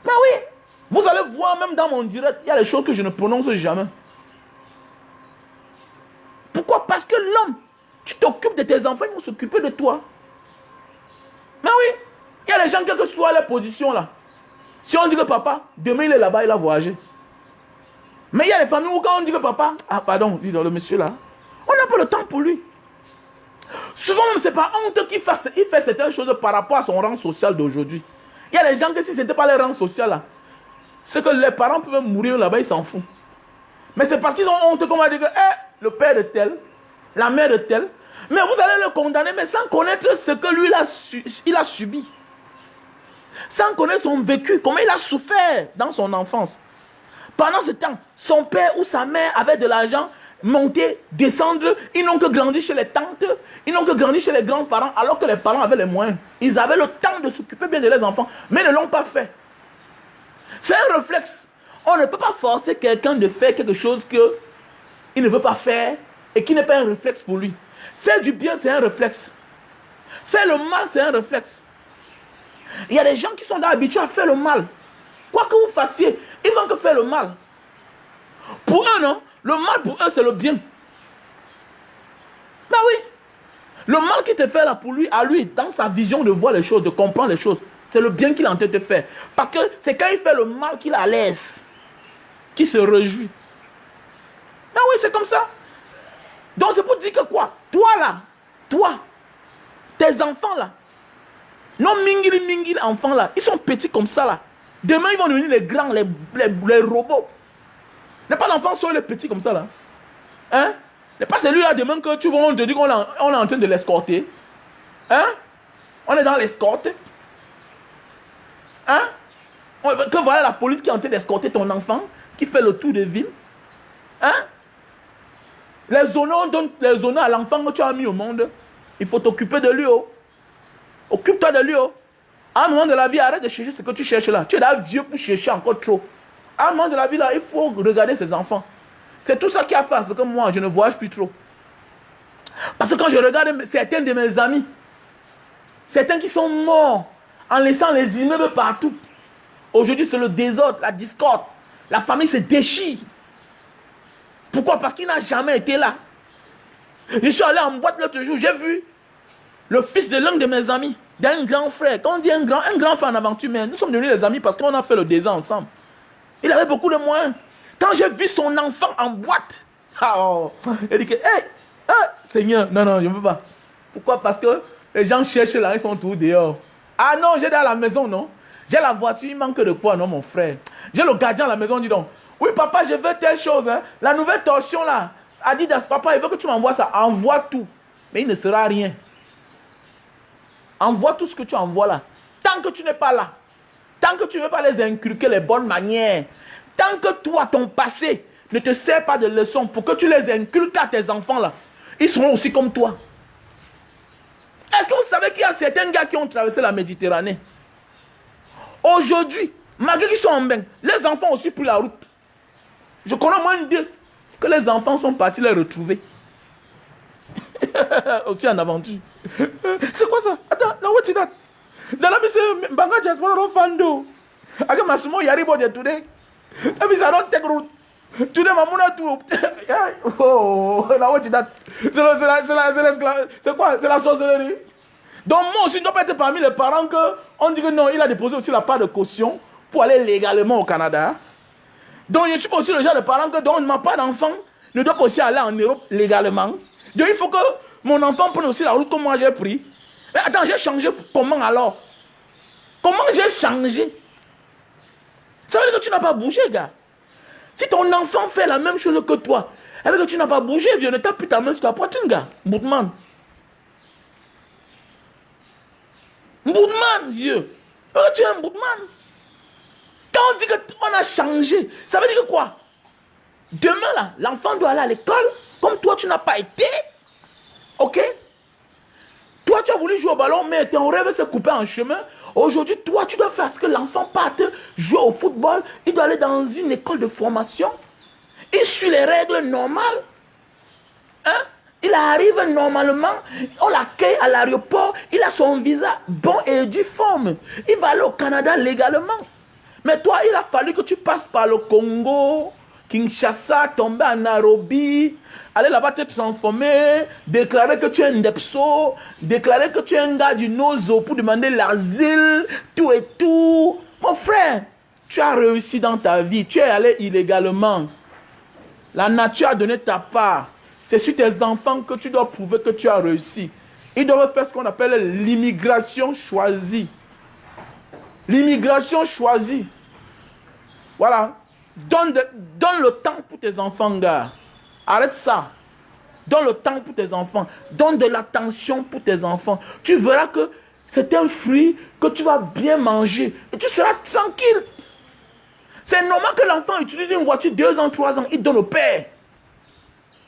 Mais oui. Vous allez voir même dans mon direct, il y a des choses que je ne prononce jamais. Pourquoi? Parce que l'homme, tu t'occupes de tes enfants, ils vont s'occuper de toi. Mais oui. Il y a des gens, quelle que soit leur position là. Si on dit que papa, demain il est là-bas, il a voyagé. Mais il y a des familles où quand on dit que papa, ah pardon, dit le monsieur là, on n'a pas le temps pour lui. Souvent même c'est pas honte qu'il fait certaines choses par rapport à son rang social d'aujourd'hui. Il y a des gens que si ce n'était pas leur rang social là, c'est que les parents peuvent mourir là-bas, ils s'en foutent. Mais c'est parce qu'ils ont honte qu'on va dire que le père de tel, la mère de tel, mais vous allez le condamner, mais sans connaître ce que lui il a subi. Sans connaître son vécu, comment il a souffert dans son enfance. Pendant ce temps, son père ou sa mère avait de l'argent, monter, descendre, ils n'ont que grandi chez les tantes, ils n'ont que grandi chez les grands-parents, alors que les parents avaient les moyens. Ils avaient le temps de s'occuper bien de leurs enfants, mais ils ne l'ont pas fait. C'est un réflexe. On ne peut pas forcer quelqu'un de faire quelque chose qu'il ne veut pas faire et qui n'est pas un réflexe pour lui. Faire du bien, c'est un réflexe. Faire le mal, c'est un réflexe. Il y a des gens qui sont habitués à faire le mal. Quoi que vous fassiez, ils vont que faire le mal. Pour eux, non? Le mal pour eux, c'est le bien. Ben oui. Le mal qu'il te fait là pour lui, à lui, dans sa vision de voir les choses, de comprendre les choses, c'est le bien qu'il est en train de faire. Parce que c'est quand il fait le mal qu'il est à l'aise, qu'il se réjouit. Ben oui, c'est comme ça. Donc c'est pour dire que quoi? Toi là, toi, tes enfants là, non mingili enfants là, ils sont petits comme ça là. Demain ils vont devenir les grands, les robots. N'est pas l'enfant soit les petits comme ça là. Hein? N'est pas celui là demain que tu vois, on te dit qu'on est en train de l'escorter. Hein? On est dans l'escorte. Hein? Que voilà la police qui est en train d'escorter ton enfant, qui fait le tour de ville. Hein? Les zones, on donne les zones à l'enfant que tu as mis au monde. Il faut t'occuper de lui. Oh. Occupe-toi de lui. Oh. À un moment de la vie, arrête de chercher ce que tu cherches là. Tu es là vieux pour chercher encore trop. À un moment de la vie, là, il faut regarder ses enfants. C'est tout ça qui a fait ce que moi, je ne voyage plus trop. Parce que quand je regarde certains de mes amis, certains qui sont morts en laissant les immeubles partout. Aujourd'hui, c'est le désordre, la discorde. La famille se déchire. Pourquoi? Parce qu'il n'a jamais été là. Je suis allé en boîte l'autre jour, j'ai vu le fils de l'un de mes amis, d'un grand frère. Quand on dit un grand frère en aventure, mais nous sommes devenus des amis parce qu'on a fait le désert ensemble. Il avait beaucoup de moyens. Quand j'ai vu son enfant en boîte, il dit que, Seigneur, non, je ne veux pas. Pourquoi? Parce que les gens cherchent là, ils sont tous dehors. Ah non, j'ai dans la maison, non? J'ai la voiture, il manque de quoi, non, mon frère? J'ai le gardien à la maison, dis donc. Oui, papa, je veux telle chose. Hein. La nouvelle torsion là, Adidas, papa, il veut que tu m'envoies ça. Envoie tout. Mais il ne sera rien. Envoie tout ce que tu envoies là. Tant que tu n'es pas là. Tant que tu ne veux pas les inculquer les bonnes manières. Tant que toi, ton passé ne te sert pas de leçon pour que tu les inculques à tes enfants là. Ils seront aussi comme toi. Est-ce que vous savez qu'il y a certains gars qui ont traversé la Méditerranée? Aujourd'hui, malgré qu'ils sont en bain, les enfants ont aussi pris la route. Je connais moins d'eux que les enfants sont partis les retrouver. Aussi en aventure. C'est quoi ça? Attends, no, what's that? Dans la mise, Banga just want to fando. I got my small yaribo there today. That means I don't take route. Today, my mother too. Oh, now what's that? C'est quoi? C'est la sorcellerie. Donc moi aussi, je ne dois pas être parmi les parents que on dit que non, il a déposé aussi la part de caution pour aller légalement au Canada. Donc je suis aussi le genre de parent que donc ma part d'enfant ne doit pas aussi aller en Europe légalement. Donc il faut que mon enfant prenne aussi la route comme moi j'ai pris. Mais attends, j'ai changé comment alors? Comment j'ai changé? Ça veut dire que tu n'as pas bougé, gars. Si ton enfant fait la même chose que toi, ça veut dire que tu n'as pas bougé, viens, ne tape plus ta main sur ta poitrine, gars. Boutman. Boutman, vieux. Tu es un boutman. Quand on dit qu'on a changé, ça veut dire que quoi? Demain, là, l'enfant doit aller à l'école, comme toi, tu n'as pas été. Ok? Toi, tu as voulu jouer au ballon, mais ton rêve s'est coupé en chemin. Aujourd'hui, toi, tu dois faire ce que l'enfant parte jouer au football. Il doit aller dans une école de formation. Il suit les règles normales. Hein? Il arrive normalement, on l'accueille à l'aéroport, il a son visa bon et due forme. Il va aller au Canada légalement. Mais toi, il a fallu que tu passes par le Congo, Kinshasa, tomber à Nairobi, aller là-bas te transformer, déclarer que tu es un Ndepso, déclarer que tu es un gars du Nozo pour demander l'asile, tout et tout. Mon frère, tu as réussi dans ta vie, tu es allé illégalement. La nature a donné ta part. C'est sur tes enfants que tu dois prouver que tu as réussi. Ils doivent faire ce qu'on appelle l'immigration choisie. L'immigration choisie. Voilà. Donne le temps pour tes enfants, gars. Arrête ça. Donne le temps pour tes enfants. Donne de l'attention pour tes enfants. Tu verras que c'est un fruit que tu vas bien manger. Et tu seras tranquille. C'est normal que l'enfant utilise une voiture 2 ans, 3 ans. Il donne au père.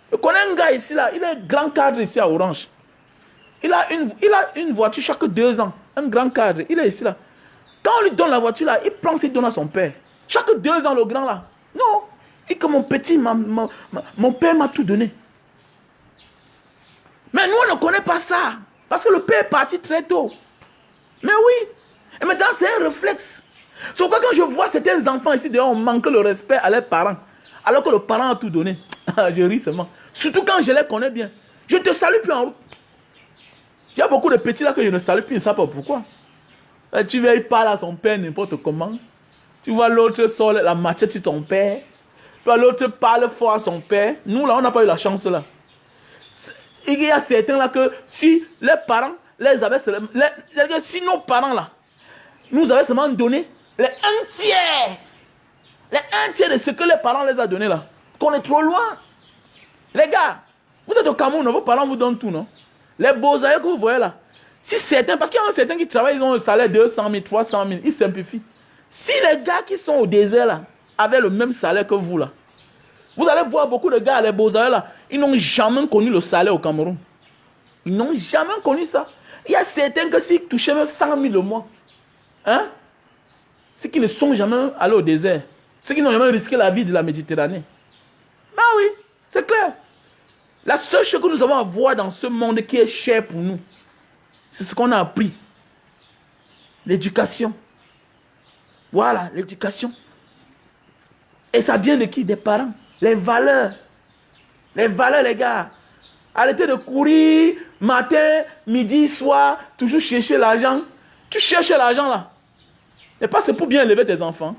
Je connais un gars ici, là. Il est grand cadre ici à Orange. Il a une voiture chaque 2 ans. Un grand cadre. Il est ici, là. Quand on lui donne la voiture, là, il prend, il donne à son père. Chaque 2 ans, le grand, là. Non. Et que mon petit, mon père m'a tout donné. Mais nous, on ne connaît pas ça. Parce que le père est parti très tôt. Mais oui. Et maintenant, c'est un réflexe. C'est pourquoi quand je vois certains enfants ici, dehors, on manque le respect à leurs parents. Alors que le parent a tout donné. Je ris seulement. Surtout quand je les connais bien. Je ne te salue plus en route. Il y a beaucoup de petits là que je ne salue plus, ils ne savent pas pourquoi. Et tu vas, il parle à son père n'importe comment. Tu vois l'autre sort la machette sur ton père. Tu vois l'autre parle fort à son père. Nous là, on n'a pas eu la chance là. Il y a certains là que si les parents les avaient seulement, si nos parents là nous avaient seulement donné les 1 tiers. Les 1 tiers de ce que les parents les a donné là. Qu'on est trop loin. Les gars, vous êtes au Cameroun, vos parents vous donnent tout, non? Les beaux aïeux que vous voyez là. Si certains, parce qu'il y en a certains qui travaillent, ils ont un salaire de 200 000, 300 000, ils simplifient. Si les gars qui sont au désert là, avaient le même salaire que vous là, vous allez voir beaucoup de gars, les beaux aïeux là, ils n'ont jamais connu le salaire au Cameroun. Ils n'ont jamais connu ça. Il y a certains que s'ils touchaient même 100 000 le mois, hein? Ceux qui ne sont jamais allés au désert, ceux qui n'ont jamais risqué la vie de la Méditerranée. Ah oui, c'est clair. La seule chose que nous avons à voir dans ce monde qui est cher pour nous, c'est ce qu'on a appris. L'éducation. Voilà, l'éducation. Et ça vient de qui? Des parents. Les valeurs. Les valeurs, les gars. Arrêtez de courir matin, midi, soir, toujours chercher l'argent. Tu cherches l'argent là. Et pas c'est pour bien élever tes enfants.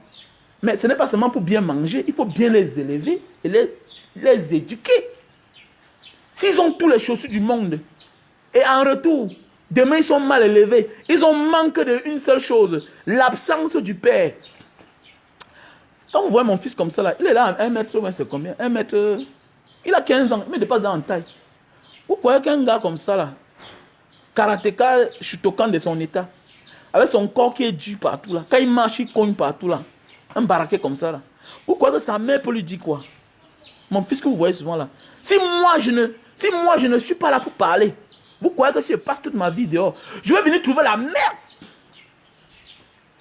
Mais ce n'est pas seulement pour bien manger. Il faut bien les élever et les éduquer. S'ils ont tous les chaussures du monde, et en retour, demain ils sont mal élevés, ils ont manque d'une seule chose, l'absence du père. Quand vous voyez mon fils comme ça, là, il est là à 1 mètre, c'est combien? 1 mètre, il a 15 ans, mais il dépasse en taille. Vous voyez qu'un gars comme ça, là, karatéka, chutokan de son état, avec son corps qui est dur partout, là, quand il marche, il cogne partout, là, un baraquet comme ça, là. Vous croyez que sa mère peut lui dire quoi? Mon fils que vous voyez souvent là. Si moi je ne suis pas là pour parler, vous croyez que si je passe toute ma vie dehors, je vais venir trouver la merde.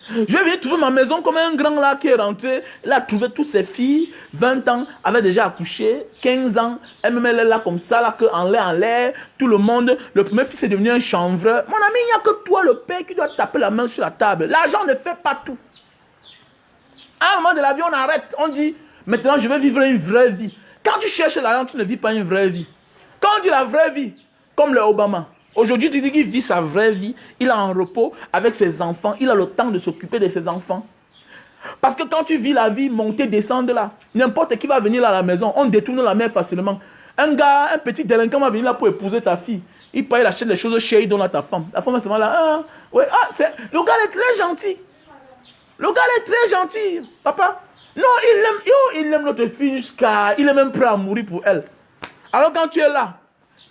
Je vais venir trouver ma maison comme un grand là qui est rentré. Il a trouvé toutes ses filles, 20 ans, avait déjà accouché, 15 ans. Elle est là comme ça, là, en l'air, tout le monde. Le premier fils est devenu un chanvreur. Mon ami, il n'y a que toi, le père, qui doit taper la main sur la table. L'argent ne fait pas tout. À un moment de la vie, on arrête. On dit, maintenant, je vais vivre une vraie vie. Quand tu cherches l'argent, tu ne vis pas une vraie vie. Quand on dit la vraie vie, comme le Obama, aujourd'hui, tu dis qu'il vit sa vraie vie. Il est en repos avec ses enfants. Il a le temps de s'occuper de ses enfants. Parce que quand tu vis la vie, monter, descendre là, n'importe qui va venir là à la maison, on détourne la main facilement. Un gars, un petit délinquant va venir là pour épouser ta fille. Il paye, il achète les choses chez il donne à ta femme. La femme est seulement là. Le gars est très gentil. Le gars est très gentil, papa. Non, il aime notre fille jusqu'à... Il est même prêt à mourir pour elle. Alors quand tu es là,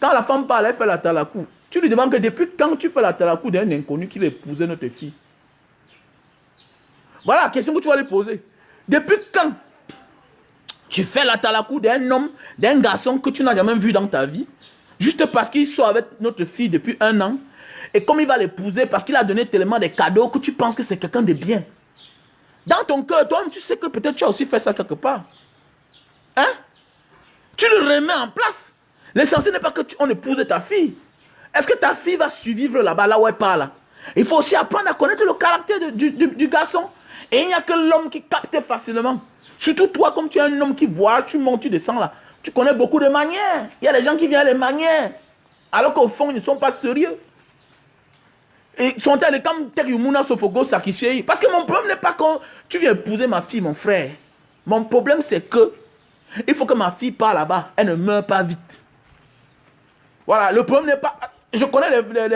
quand la femme parle, elle fait la talakou. Tu lui demandes que depuis quand tu fais la talakou d'un inconnu qui veut épouser notre fille. Voilà la question que tu vas lui poser. Depuis quand tu fais la talakou d'un homme, d'un garçon que tu n'as jamais vu dans ta vie, juste parce qu'il sort avec notre fille depuis 1 an, et comme il va l'épouser parce qu'il a donné tellement de cadeaux que tu penses que c'est quelqu'un de bien. Dans ton cœur, toi-même, tu sais que peut-être tu as aussi fait ça quelque part. Hein? Tu le remets en place. L'essentiel n'est pas que on épouse ta fille. Est-ce que ta fille va survivre là-bas, là où elle part là? Il faut aussi apprendre à connaître le caractère du garçon. Et il n'y a que l'homme qui capte facilement. Surtout toi, comme tu es un homme qui voit, tu montes, tu descends là. Tu connais beaucoup de manières. Il y a des gens qui viennent les manières. Alors qu'au fond, ils ne sont pas sérieux. Et sont allés comme Terumuna Sofogo Sakishei. Parce que mon problème n'est pas quand tu viens épouser ma fille, mon frère. Mon problème, c'est que il faut que ma fille parte là-bas. Elle ne meurt pas vite. Voilà, le problème n'est pas... Je connais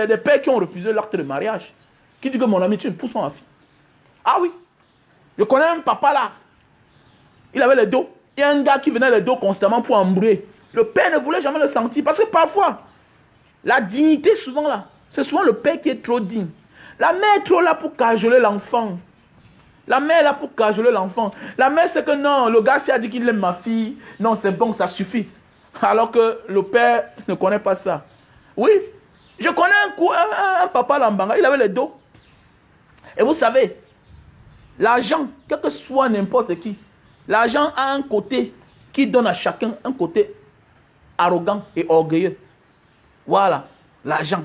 les pères qui ont refusé l'acte de mariage. Qui disent que mon ami, tu ne pousses pas ma fille. Ah oui. Je connais un papa là. Il avait les dos. Il y a un gars qui venait les dos constamment pour embrouiller. Le père ne voulait jamais le sentir. Parce que parfois, la dignité souvent là, c'est souvent le père qui est trop digne. La mère est trop là pour cajoler l'enfant. La mère est là pour cajoler l'enfant. La mère c'est que non, le gars s'il a dit qu'il aime ma fille. Non, c'est bon, ça suffit. Alors que le père ne connaît pas ça. Oui, je connais un papa Lambanga, il avait les dos. Et vous savez, l'argent, quel que soit n'importe qui, l'argent a un côté qui donne à chacun un côté arrogant et orgueilleux. Voilà, l'argent.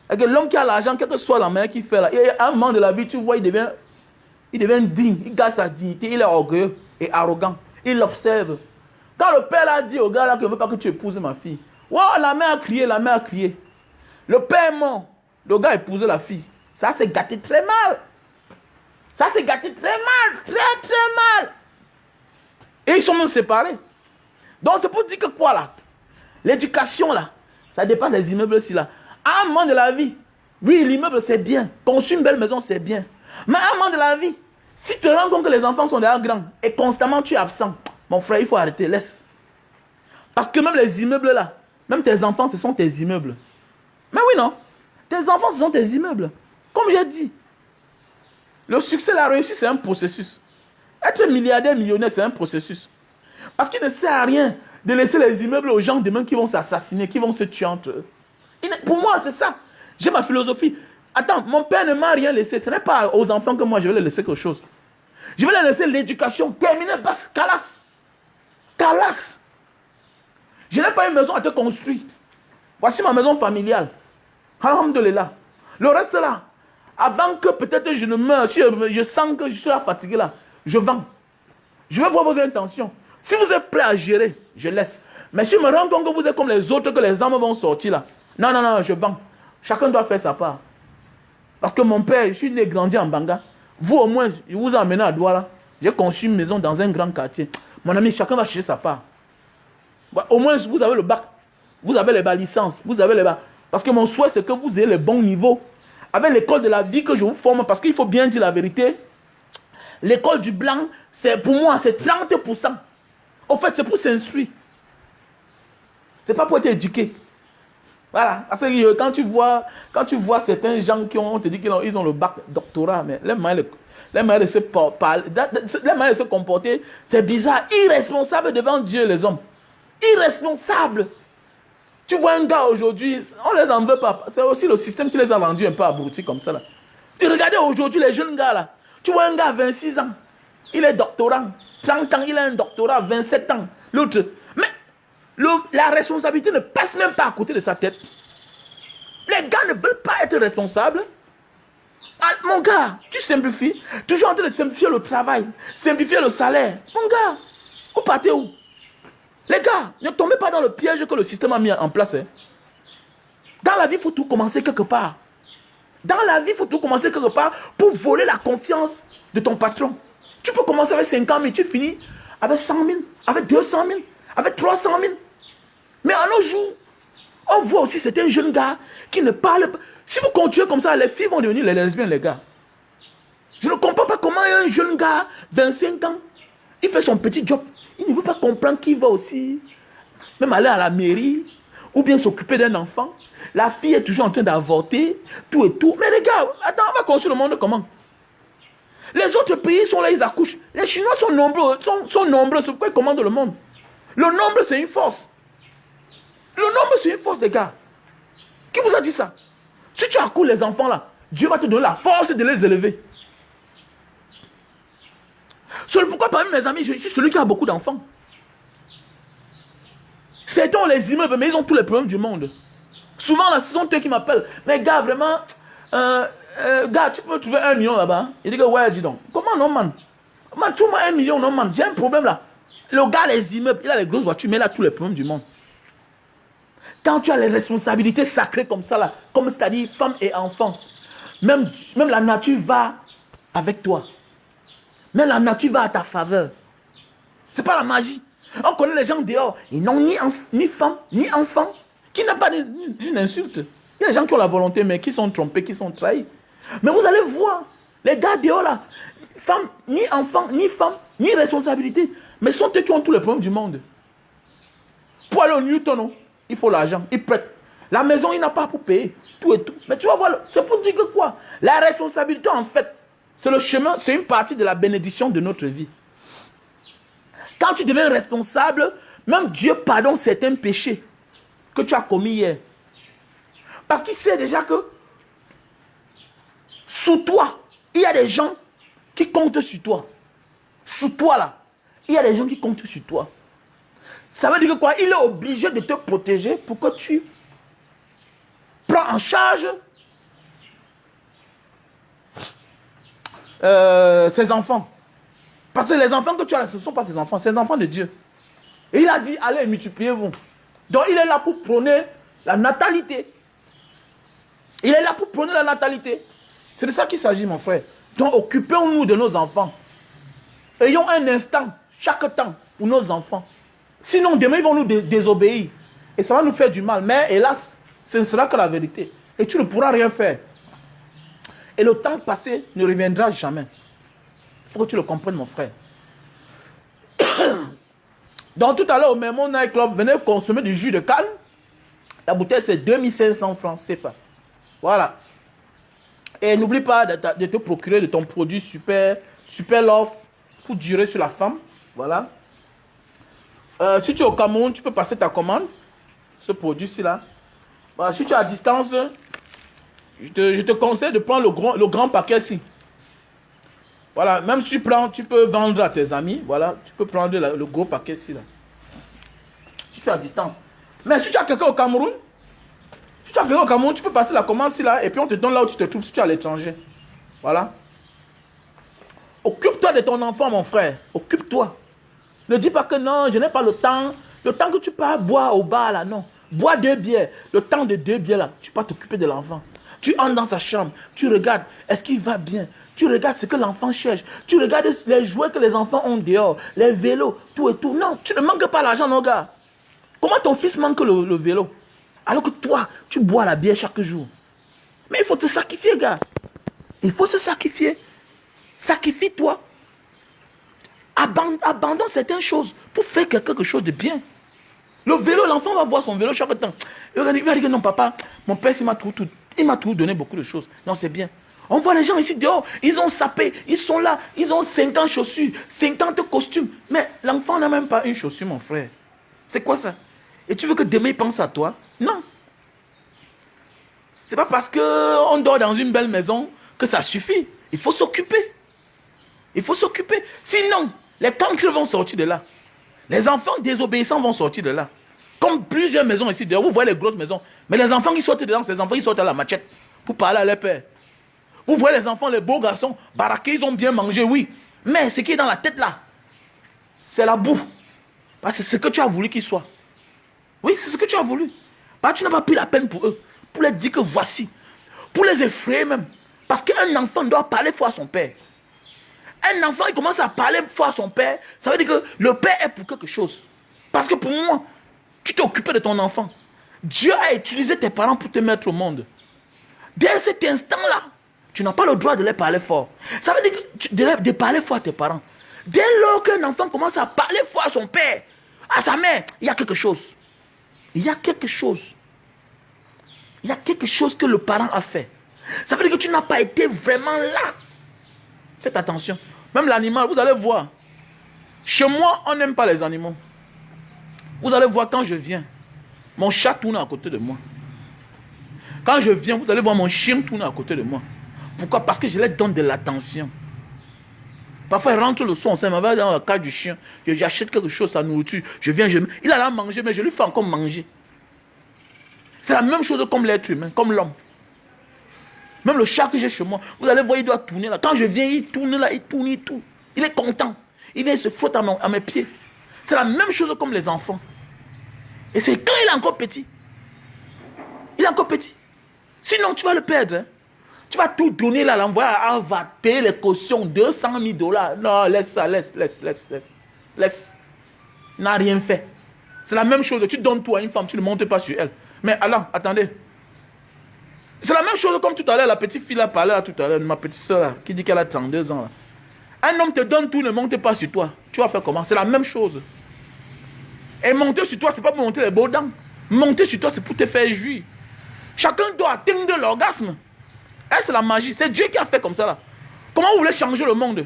Et que l'homme qui a l'argent, quelle que soit la manière qu'il fait là, et à un moment de la vie, tu vois, il devient digne, il garde sa dignité, il est orgueilleux et arrogant. Il l'observe. Quand le père a dit au gars là que je ne veux pas que tu épouses ma fille, wow, la mère a crié, la mère a crié. Le père est mort, le gars a épousé la fille. Ça s'est gâté très mal. Ça s'est gâté très mal, très mal. Et ils sont même séparés. Donc c'est pour dire que quoi là? L'éducation là, ça dépasse les immeubles aussi là. À un moment de la vie, oui, l'immeuble c'est bien. Construire une belle maison c'est bien. Mais à un moment de la vie, si tu te rends compte que les enfants sont déjà grands et constamment tu es absent, mon frère, il faut arrêter, laisse. Parce que même les immeubles là, même tes enfants, ce sont tes immeubles. Mais oui, non. Tes enfants, ce sont tes immeubles. Comme j'ai dit, le succès, la réussite, c'est un processus. Être milliardaire, millionnaire, c'est un processus. Parce qu'il ne sert à rien de laisser les immeubles aux gens demain qui vont s'assassiner, qui vont se tuer entre eux. Pour moi, c'est ça. J'ai ma philosophie. Attends, mon père ne m'a rien laissé. Ce n'est pas aux enfants que moi, je vais les laisser quelque chose. Je vais les laisser l'éducation. Terminer, bas, calas. Calas. Je n'ai pas une maison à te construire. Voici ma maison familiale. Alhamdulillah. Le reste là, avant que peut-être je ne meure, si je sens que je suis là fatigué là, je vends. Je vais voir vos intentions. Si vous êtes prêts à gérer, je laisse. Mais si je me rends compte que vous êtes comme les autres, que les âmes vont sortir là, non, je vends. Chacun doit faire sa part. Parce que mon père, je suis né grandi en Banga. Vous au moins, je vous ai amené à Douala. J'ai conçu une maison dans un grand quartier. Mon ami, chacun va chercher sa part. Au moins, vous avez le bac. Vous avez les licences. Vous avez les bacs. Parce que mon souhait, c'est que vous ayez le bon niveau. Avec l'école de la vie que je vous forme, parce qu'il faut bien dire la vérité, l'école du blanc, c'est pour moi, c'est 30%. En fait, c'est pour s'instruire. C'est pas pour être éduqué. Voilà. Parce que quand tu vois certains gens qui ont, on te dit qu'ils ont le bac doctorat, mais les manières de se parler, les manières de se comporter, c'est bizarre, irresponsable devant Dieu les hommes. Irresponsable. Tu vois un gars aujourd'hui, on les en veut pas. C'est aussi le système qui les a rendus un peu abrutis comme ça là. Tu regardez aujourd'hui les jeunes gars là. Tu vois un gars à 26 ans, il est doctorant. 30 ans, il a un doctorat, 27 ans. L'autre. Mais la responsabilité ne passe même pas à côté de sa tête. Les gars ne veulent pas être responsables. Ah, mon gars, tu simplifies. Toujours en train de simplifier le travail, simplifier le salaire. Mon gars, vous partez où? Les gars, ne tombez pas dans le piège que le système a mis en place. Hein. Dans la vie, il faut tout commencer quelque part. Dans la vie, il faut tout commencer quelque part pour voler la confiance de ton patron. Tu peux commencer avec 50 000, tu finis avec 100 000, avec 200 000, avec 300 000. Mais à nos jours, on voit aussi certains jeunes gars qui ne parlent pas. Si vous continuez comme ça, les filles vont devenir les lesbiennes, les gars. Je ne comprends pas comment un jeune gars, 25 ans, il fait son petit job. Il ne veut pas comprendre qu'il va aussi même aller à la mairie ou bien s'occuper d'un enfant. La fille est toujours en train d'avorter, tout et tout. Mais les gars, attends, on va construire le monde comment? Les autres pays sont là, ils accouchent. Les Chinois sont nombreux, c'est pourquoi ils commandent le monde. Le nombre, c'est une force. Le nombre, c'est une force, les gars. Qui vous a dit ça? Si tu accouches les enfants là, Dieu va te donner la force de les élever. C'est pourquoi parmi mes amis, je suis celui qui a beaucoup d'enfants. Certains ont les immeubles, mais ils ont tous les problèmes du monde. Souvent, là, ce sont eux qui m'appellent. Mais gars, vraiment, gars, tu peux trouver 1 million là-bas. Il dit que ouais, dis donc. Comment non, man? Man, trouve-moi 1 million, non, man. J'ai un problème là. Le gars, les immeubles, il a les grosses voitures, mais il a tous les problèmes du monde. Quand tu as les responsabilités sacrées comme ça, là, comme c'est-à-dire femme et enfant, même la nature va avec toi. Même la nature va à ta faveur. C'est pas la magie. On connaît les gens dehors, ils n'ont ni femme, ni enfant, qui n'a pas d'une insulte. Il y a des gens qui ont la volonté, mais qui sont trompés, qui sont trahis. Mais vous allez voir, les gars dehors là, femme, ni enfant, ni femme, ni responsabilité, mais sont eux qui ont tous les problèmes du monde. Pour aller au Newton, il faut l'argent, il prête. La maison, il n'a pas pour payer, tout et tout. Mais tu vas voir, c'est pour dire que quoi? La responsabilité, en fait, c'est le chemin, c'est une partie de la bénédiction de notre vie. Quand tu deviens responsable, même Dieu pardonne certains péchés que tu as commis hier. Parce qu'il sait déjà que sous toi, il y a des gens qui comptent sur toi. Sous toi là, il y a des gens qui comptent sur toi. Ça veut dire que quoi? Il est obligé de te protéger pour que tu prends en charge ses enfants. Parce que les enfants que tu as là, ce ne sont pas ses enfants, c'est les enfants de Dieu. Et il a dit, allez, multipliez-vous. Donc il est là pour prôner la natalité. Il est là pour prôner la natalité. C'est de ça qu'il s'agit, mon frère. Donc occupons-nous de nos enfants. Ayons un instant, chaque temps, pour nos enfants. Sinon, demain, ils vont nous désobéir. Et ça va nous faire du mal. Mais hélas, ce ne sera que la vérité. Et tu ne pourras rien faire. Et le temps passé ne reviendra jamais. Il faut que tu le comprennes, mon frère. Donc tout à l'heure, au Memon Night Club, venez consommer du jus de canne. La bouteille, c'est 2500 francs CFA. Voilà. Et n'oublie pas de te procurer de ton produit super love pour durer sur la femme. Voilà. Si tu es au Cameroun, tu peux passer ta commande. Ce produit-ci là. Voilà, si tu es à distance, je te conseille de prendre le grand paquet-ci. Voilà, même si tu prends, tu peux vendre à tes amis. Voilà, tu peux prendre le gros paquet-ci là. Si tu es à distance. Mais si tu as quelqu'un au Cameroun, tu peux passer la commande-ci là. Et puis on te donne là où tu te trouves si tu es à l'étranger. Voilà. Occupe-toi de ton enfant, mon frère. Occupe-toi. Ne dis pas que non, je n'ai pas le temps. Le temps que tu pars boire au bar là, non. Bois 2 bières. Le temps de 2 bières là, tu peux t'occuper de l'enfant. Tu entres dans sa chambre, tu regardes, est-ce qu'il va bien? Tu regardes ce que l'enfant cherche. Tu regardes les jouets que les enfants ont dehors, les vélos, tout et tout. Non, tu ne manques pas l'argent, non, gars. Comment ton fils manque le vélo? Alors que toi, tu bois la bière chaque jour. Mais il faut te sacrifier, gars. Il faut se sacrifier. Sacrifie-toi. Abandonne certaines choses pour faire quelque chose de bien. Le vélo, l'enfant va voir son vélo chaque temps. Il va dire que non, papa, mon père, il m'a tout donné beaucoup de choses. Non, c'est bien. On voit les gens ici dehors, ils ont sapé, ils sont là, ils ont 50 chaussures, 50 costumes. Mais l'enfant n'a même pas une chaussure, mon frère. C'est quoi ça? Et tu veux que demain il pense à toi? Non. C'est pas parce qu'on dort dans une belle maison que ça suffit. Il faut s'occuper. Il faut s'occuper. Sinon, les cancres vont sortir de là. Les enfants désobéissants vont sortir de là. Comme plusieurs maisons ici dehors, vous voyez les grosses maisons. Mais les enfants qui sortent dedans, ces enfants qui sortent à la machette pour parler à leur père. Vous voyez les enfants, les beaux garçons, baraqués, ils ont bien mangé, oui. Mais ce qui est dans la tête là, c'est la boue. Parce que c'est ce que tu as voulu qu'ils soient. Oui, c'est ce que tu as voulu. Parce que tu n'as pas pris la peine pour eux. Pour leur dire que voici. Pour les effrayer même. Parce qu'un enfant doit parler fort à son père. Un enfant, il commence à parler fort à son père. Ça veut dire que le père est pour quelque chose. Parce que pour moi, tu t'es occupé de ton enfant. Dieu a utilisé tes parents pour te mettre au monde. Dès cet instant-là, tu n'as pas le droit de les parler fort. Ça veut dire que de parler fort à tes parents. Dès lors qu'un enfant commence à parler fort à son père, à sa mère, il y a quelque chose. Il y a quelque chose. Il y a quelque chose que le parent a fait. Ça veut dire que tu n'as pas été vraiment là. Faites attention. Même l'animal, vous allez voir. Chez moi, on n'aime pas les animaux. Vous allez voir quand je viens. Mon chat tourne à côté de moi. Quand je viens, vous allez voir mon chien tourner à côté de moi. Pourquoi? Parce que je leur donne de l'attention. Parfois, il rentre le soir, on s'en va dans la cage du chien. J'achète quelque chose, sa nourriture. Je viens, il a là à manger, mais je lui fais encore manger. C'est la même chose comme l'être humain, comme l'homme. Même le chat que j'ai chez moi, vous allez voir, il doit tourner là. Quand je viens, il tourne là, il tourne, il tourne. Il est content. Il vient se frotter à mes pieds. C'est la même chose comme les enfants. Et c'est quand il est encore petit. Il est encore petit. Sinon, tu vas le perdre. Hein. Tu vas tout donner là, l'envoyer, on va payer les cautions, 200 000 $. Non, laisse ça, laisse. Il n'a rien fait. C'est la même chose. Tu donnes tout à une femme, tu ne montes pas sur elle. Mais alors, attendez. C'est la même chose comme tout à l'heure, la petite fille là parlait là, tout à l'heure, ma petite soeur là, qui dit qu'elle a 32 ans là. Un homme te donne tout, ne monte pas sur toi. Tu vas faire comment? C'est la même chose. Et monter sur toi, c'est pas pour monter les beaux dents. Monter sur toi, c'est pour te faire jouir. Chacun doit atteindre l'orgasme. C'est la magie. C'est Dieu qui a fait comme ça là. Comment vous voulez changer le monde?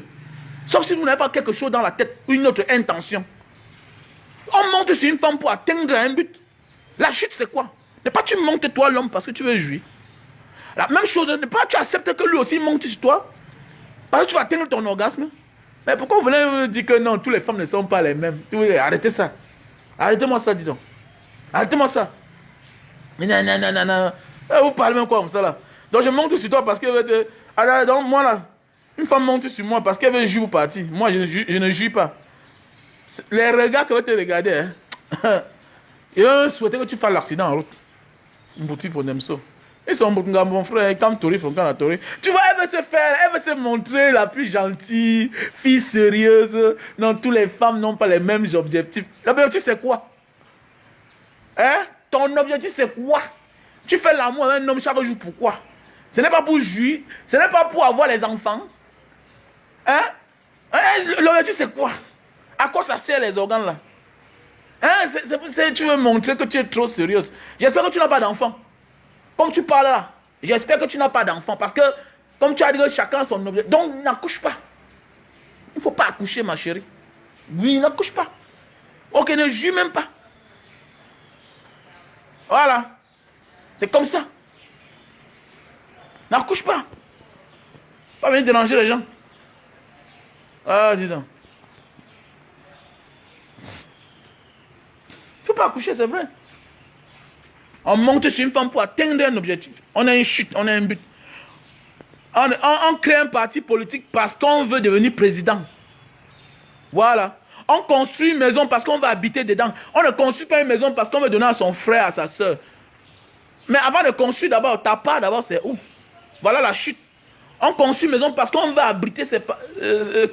Sauf si vous n'avez pas quelque chose dans la tête, une autre intention. On monte sur une femme pour atteindre un but. La chute, c'est quoi? Ne pas tu montes toi l'homme parce que tu veux jouir. La même chose, ne pas tu acceptes que lui aussi monte sur toi parce que tu vas atteindre ton orgasme. Mais pourquoi vous voulez me dire que non, toutes les femmes ne sont pas les mêmes? Arrêtez ça. Arrêtez-moi ça, dis donc. Arrêtez-moi ça. Non. Vous parlez même quoi comme ça là? Donc je monte sur toi parce que... Alors, donc moi là, une femme monte sur moi parce qu'elle veut jouer ou partir. Moi je ne joue pas. Les regards que vous te regardez, hein, ils souhaitaient que tu fasses l'accident en route. Ils sont mon frère, comme Tori, tu vois, elle veut se montrer la plus gentille, fille sérieuse. Non, toutes les femmes n'ont pas les mêmes objectifs. L'objectif c'est quoi? Hein? Ton objectif c'est quoi? Tu fais l'amour avec un homme chaque jour, pourquoi? Ce n'est pas pour jouir, ce n'est pas pour avoir les enfants. Hein? L'objectif c'est quoi? À quoi ça sert les organes là? Hein? Tu veux montrer que tu es trop sérieuse. J'espère que tu n'as pas d'enfant. Comme tu parles là, j'espère que tu n'as pas d'enfant. Parce que, comme tu as dit que chacun a son objectif. Donc, n'accouche pas. Il ne faut pas accoucher, ma chérie. Oui, n'accouche pas. Ok, ne joue même pas. Voilà. C'est comme ça. N'accouche pas. Pas venir déranger les gens. Ah, dis donc. Il ne faut pas accoucher, c'est vrai. On monte sur une femme pour atteindre un objectif. On a une chute, on a un but. On crée un parti politique parce qu'on veut devenir président. Voilà. On construit une maison parce qu'on va habiter dedans. On ne construit pas une maison parce qu'on veut donner à son frère, à sa soeur. Mais avant de construire d'abord, ta part d'abord c'est où? Voilà la chute. On construit une maison parce qu'on veut habiter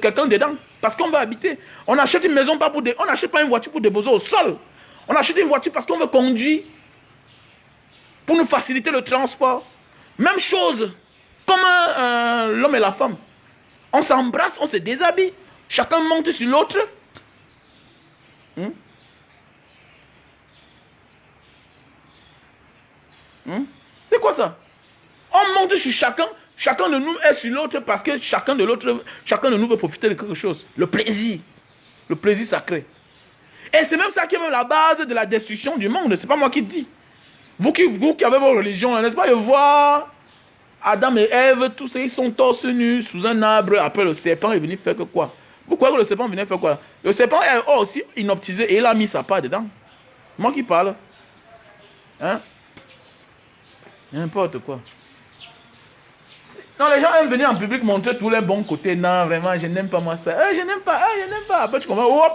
quelqu'un dedans. Parce qu'on veut habiter. On achète une maison pas pour on n'achète pas une voiture pour déposer au sol. On achète une voiture parce qu'on veut conduire. Pour nous faciliter le transport. Même chose. Comme l'homme et la femme. On s'embrasse, on se déshabille. Chacun monte sur l'autre. C'est quoi ça? On monte sur chacun. Chacun de nous est sur l'autre parce que chacun de nous veut profiter de quelque chose. Le plaisir. Le plaisir sacré. Et c'est même ça qui est même la base de la destruction du monde. C'est pas moi qui le dis. Vous qui avez vos religions, n'est-ce pas? Je vois Adam et Ève, tous ils sont torse nus sous un arbre. Après, le serpent est venu faire que quoi? Vous croyez que le serpent venait faire quoi? Le serpent est aussi inoptisé et il a mis sa part dedans. Moi qui parle. Hein? N'importe quoi. Non, les gens aiment venir en public montrer tous les bons côtés. Non, vraiment, je n'aime pas moi ça. Je n'aime pas. Après, tu comprends. Hop!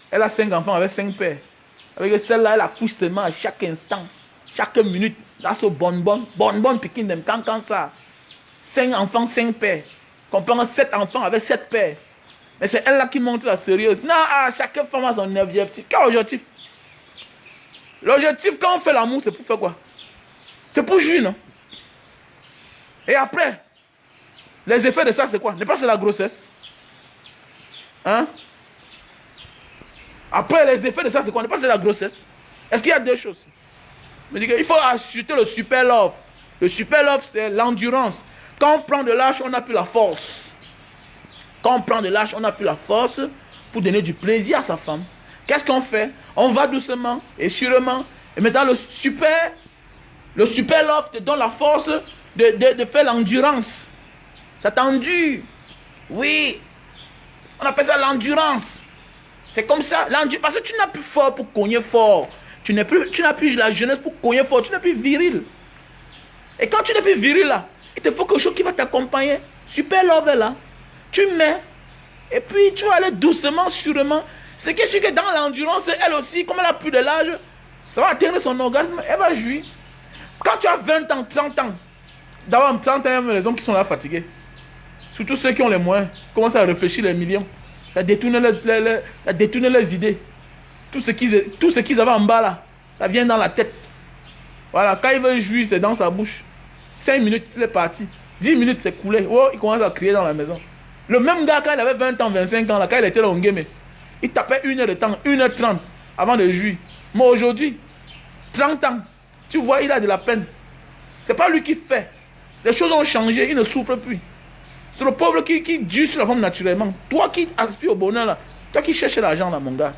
Elle a 5 enfants avec 5 pères. Avec celle-là, elle accouche seulement à chaque instant, chaque minute. Là, c'est bonne piquine de quand ça. 5 enfants, 5 pères. Comprends 7 enfants avec 7 pères. Mais c'est elle là qui montre la sérieuse. Non, chaque femme a son objectif. Quel objectif? L'objectif, quand on fait l'amour, c'est pour faire quoi? C'est pour jouir, non? Et après, les effets de ça, c'est quoi? N'est pas c'est la grossesse? Hein? Après, les effets de ça, c'est quoi? N'est pas c'est la grossesse? Est-ce qu'il y a deux choses? Il faut ajouter le super love. Le super love, c'est l'endurance. Quand on prend de l'âge, on n'a plus la force. Quand on prend de l'âge, on n'a plus la force pour donner du plaisir à sa femme. Qu'est-ce qu'on fait? On va doucement et sûrement. Et maintenant, le super love te donne la force de faire l'endurance. Ça t'endure. Oui. On appelle ça l'endurance. C'est comme ça. Parce que tu n'as plus fort pour cogner fort. Tu n'as plus la jeunesse pour cogner fort. Tu n'es plus viril. Et quand tu n'es plus viril là, il te faut quelque chose qui va t'accompagner. Super love est là. Tu mets. Et puis tu vas aller doucement, sûrement. Ce qui est sûr que dans l'endurance, elle aussi, comme elle a plus de l'âge, ça va atteindre son orgasme. Elle va jouir. Quand tu as 20 ans, 30 ans, d'abord 30 ans, les hommes qui sont là fatigués. Surtout ceux qui ont les moyens, commencent à réfléchir les millions. Ça détourne les idées. Tout ce qu'ils avaient en bas là, ça vient dans la tête. Voilà, quand il veut jouir, c'est dans sa bouche. 5 minutes, il est parti. 10 minutes, c'est coulé. Oh, il commence à crier dans la maison. Le même gars, quand il avait 20 ans, 25 ans, là, quand il était là au game, il tapait 1 heure de temps, 1h30 avant de jouir. Mais aujourd'hui, 30 ans, tu vois, il a de la peine. C'est pas lui qui fait. Les choses ont changé, il ne souffre plus. C'est le pauvre qui dure sur la femme naturellement. Toi qui aspires au bonheur là, toi qui cherches l'argent là, mon gars,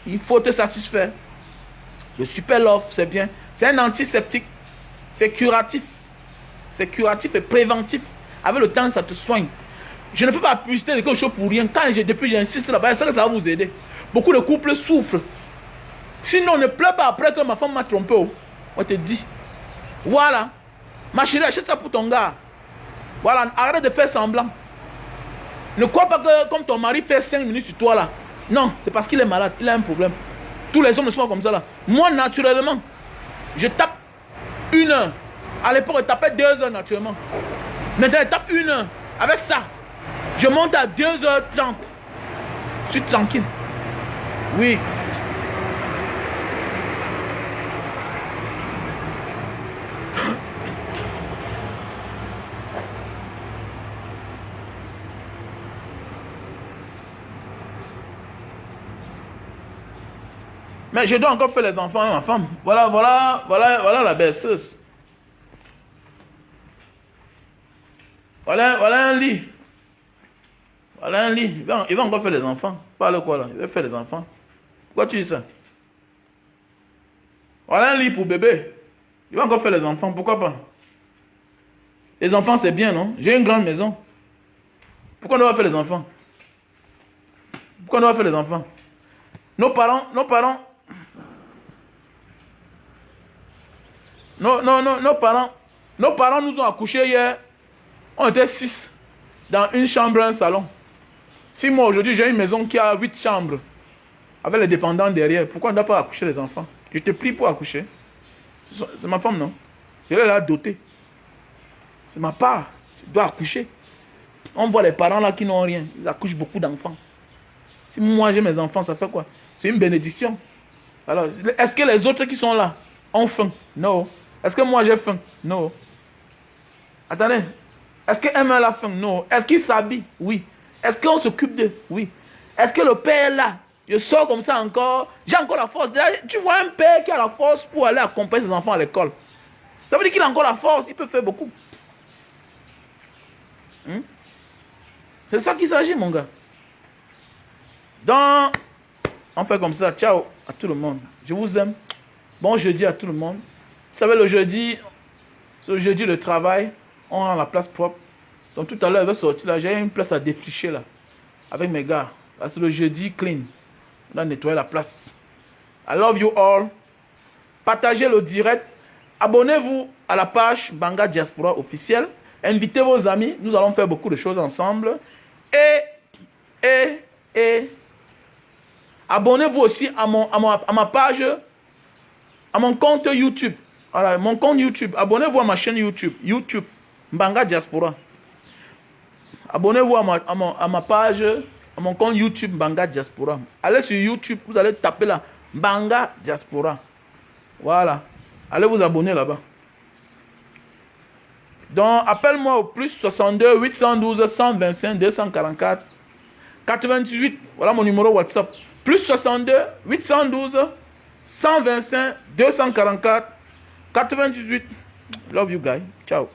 il faut te satisfaire. Le super love, c'est bien. C'est un antiseptique. C'est curatif. C'est curatif et préventif. Avec le temps, ça te soigne. Je ne fais pas publicité de quelque chose pour rien. Depuis j'insiste là-bas, ça va vous aider. Beaucoup de couples souffrent. Sinon, ne pleure pas après que ma femme m'a trompé. On te dit. Voilà. Ma chérie, achète ça pour ton gars. Voilà, arrête de faire semblant. Ne crois pas que comme ton mari fait 5 minutes sur toi là. Non, c'est parce qu'il est malade, il a un problème. Tous les hommes ne sont pas comme ça là. Moi, naturellement, je tape 1 heure. À l'époque, je tapais 2 heures naturellement. Maintenant, je tape 1 heure. Avec ça, je monte à 2h30. Je suis tranquille. Oui. Mais je dois encore faire les enfants et ma femme. Voilà la berceuse. Voilà un lit. Voilà un lit. Il va encore faire les enfants. Parle quoi là? Il va faire les enfants. Pourquoi tu dis ça? Voilà un lit pour bébé. Il va encore faire les enfants. Pourquoi pas? Les enfants c'est bien, non? J'ai une grande maison. Pourquoi on doit faire les enfants? Pourquoi on doit faire les enfants? Nos parents nous ont accouchés hier. On était 6 dans une chambre, un salon. Si moi aujourd'hui j'ai une maison qui a 8 chambres, avec les dépendants derrière, pourquoi on ne doit pas accoucher les enfants? Je te prie pour accoucher. C'est ma femme, non? Je l'ai là dotée. C'est ma part. Je dois accoucher. On voit les parents là qui n'ont rien. Ils accouchent beaucoup d'enfants. Si moi j'ai mes enfants, ça fait quoi? C'est une bénédiction. Alors, est-ce que les autres qui sont là ont faim? Non. Est-ce que moi j'ai faim? Non. Attendez. Est-ce que Emma a faim? Non. Est-ce qu'il s'habille? Oui. Est-ce qu'on s'occupe d'eux? Oui. Est-ce que le père est là? Je sors comme ça encore. J'ai encore la force. Tu vois un père qui a la force pour aller accompagner ses enfants à l'école. Ça veut dire qu'il a encore la force. Il peut faire beaucoup. C'est ça qu'il s'agit, mon gars. Donc, on fait comme ça. Ciao à tout le monde. Je vous aime. Bon jeudi à tout le monde. Vous savez, le jeudi, c'est le jeudi le travail. On rend la place propre. Donc tout à l'heure, elle va sortir là. J'ai une place à défricher là. Avec mes gars. Là, c'est le jeudi clean. On a nettoyé la place. I love you all. Partagez le direct. Abonnez-vous à la page Banga Diaspora officielle. Invitez vos amis. Nous allons faire beaucoup de choses ensemble. Et abonnez-vous aussi à ma page, à mon compte YouTube. Voilà, mon compte YouTube. Abonnez-vous à ma chaîne YouTube. YouTube, Banga Diaspora. Abonnez-vous à ma page, à mon compte YouTube, Banga Diaspora. Allez sur YouTube, vous allez taper là, Banga Diaspora. Voilà. Allez vous abonner là-bas. Donc, appelle-moi au plus 62 812 125 244 88. Voilà mon numéro WhatsApp. Plus 62 812 125 244 88. Love you guys. Ciao.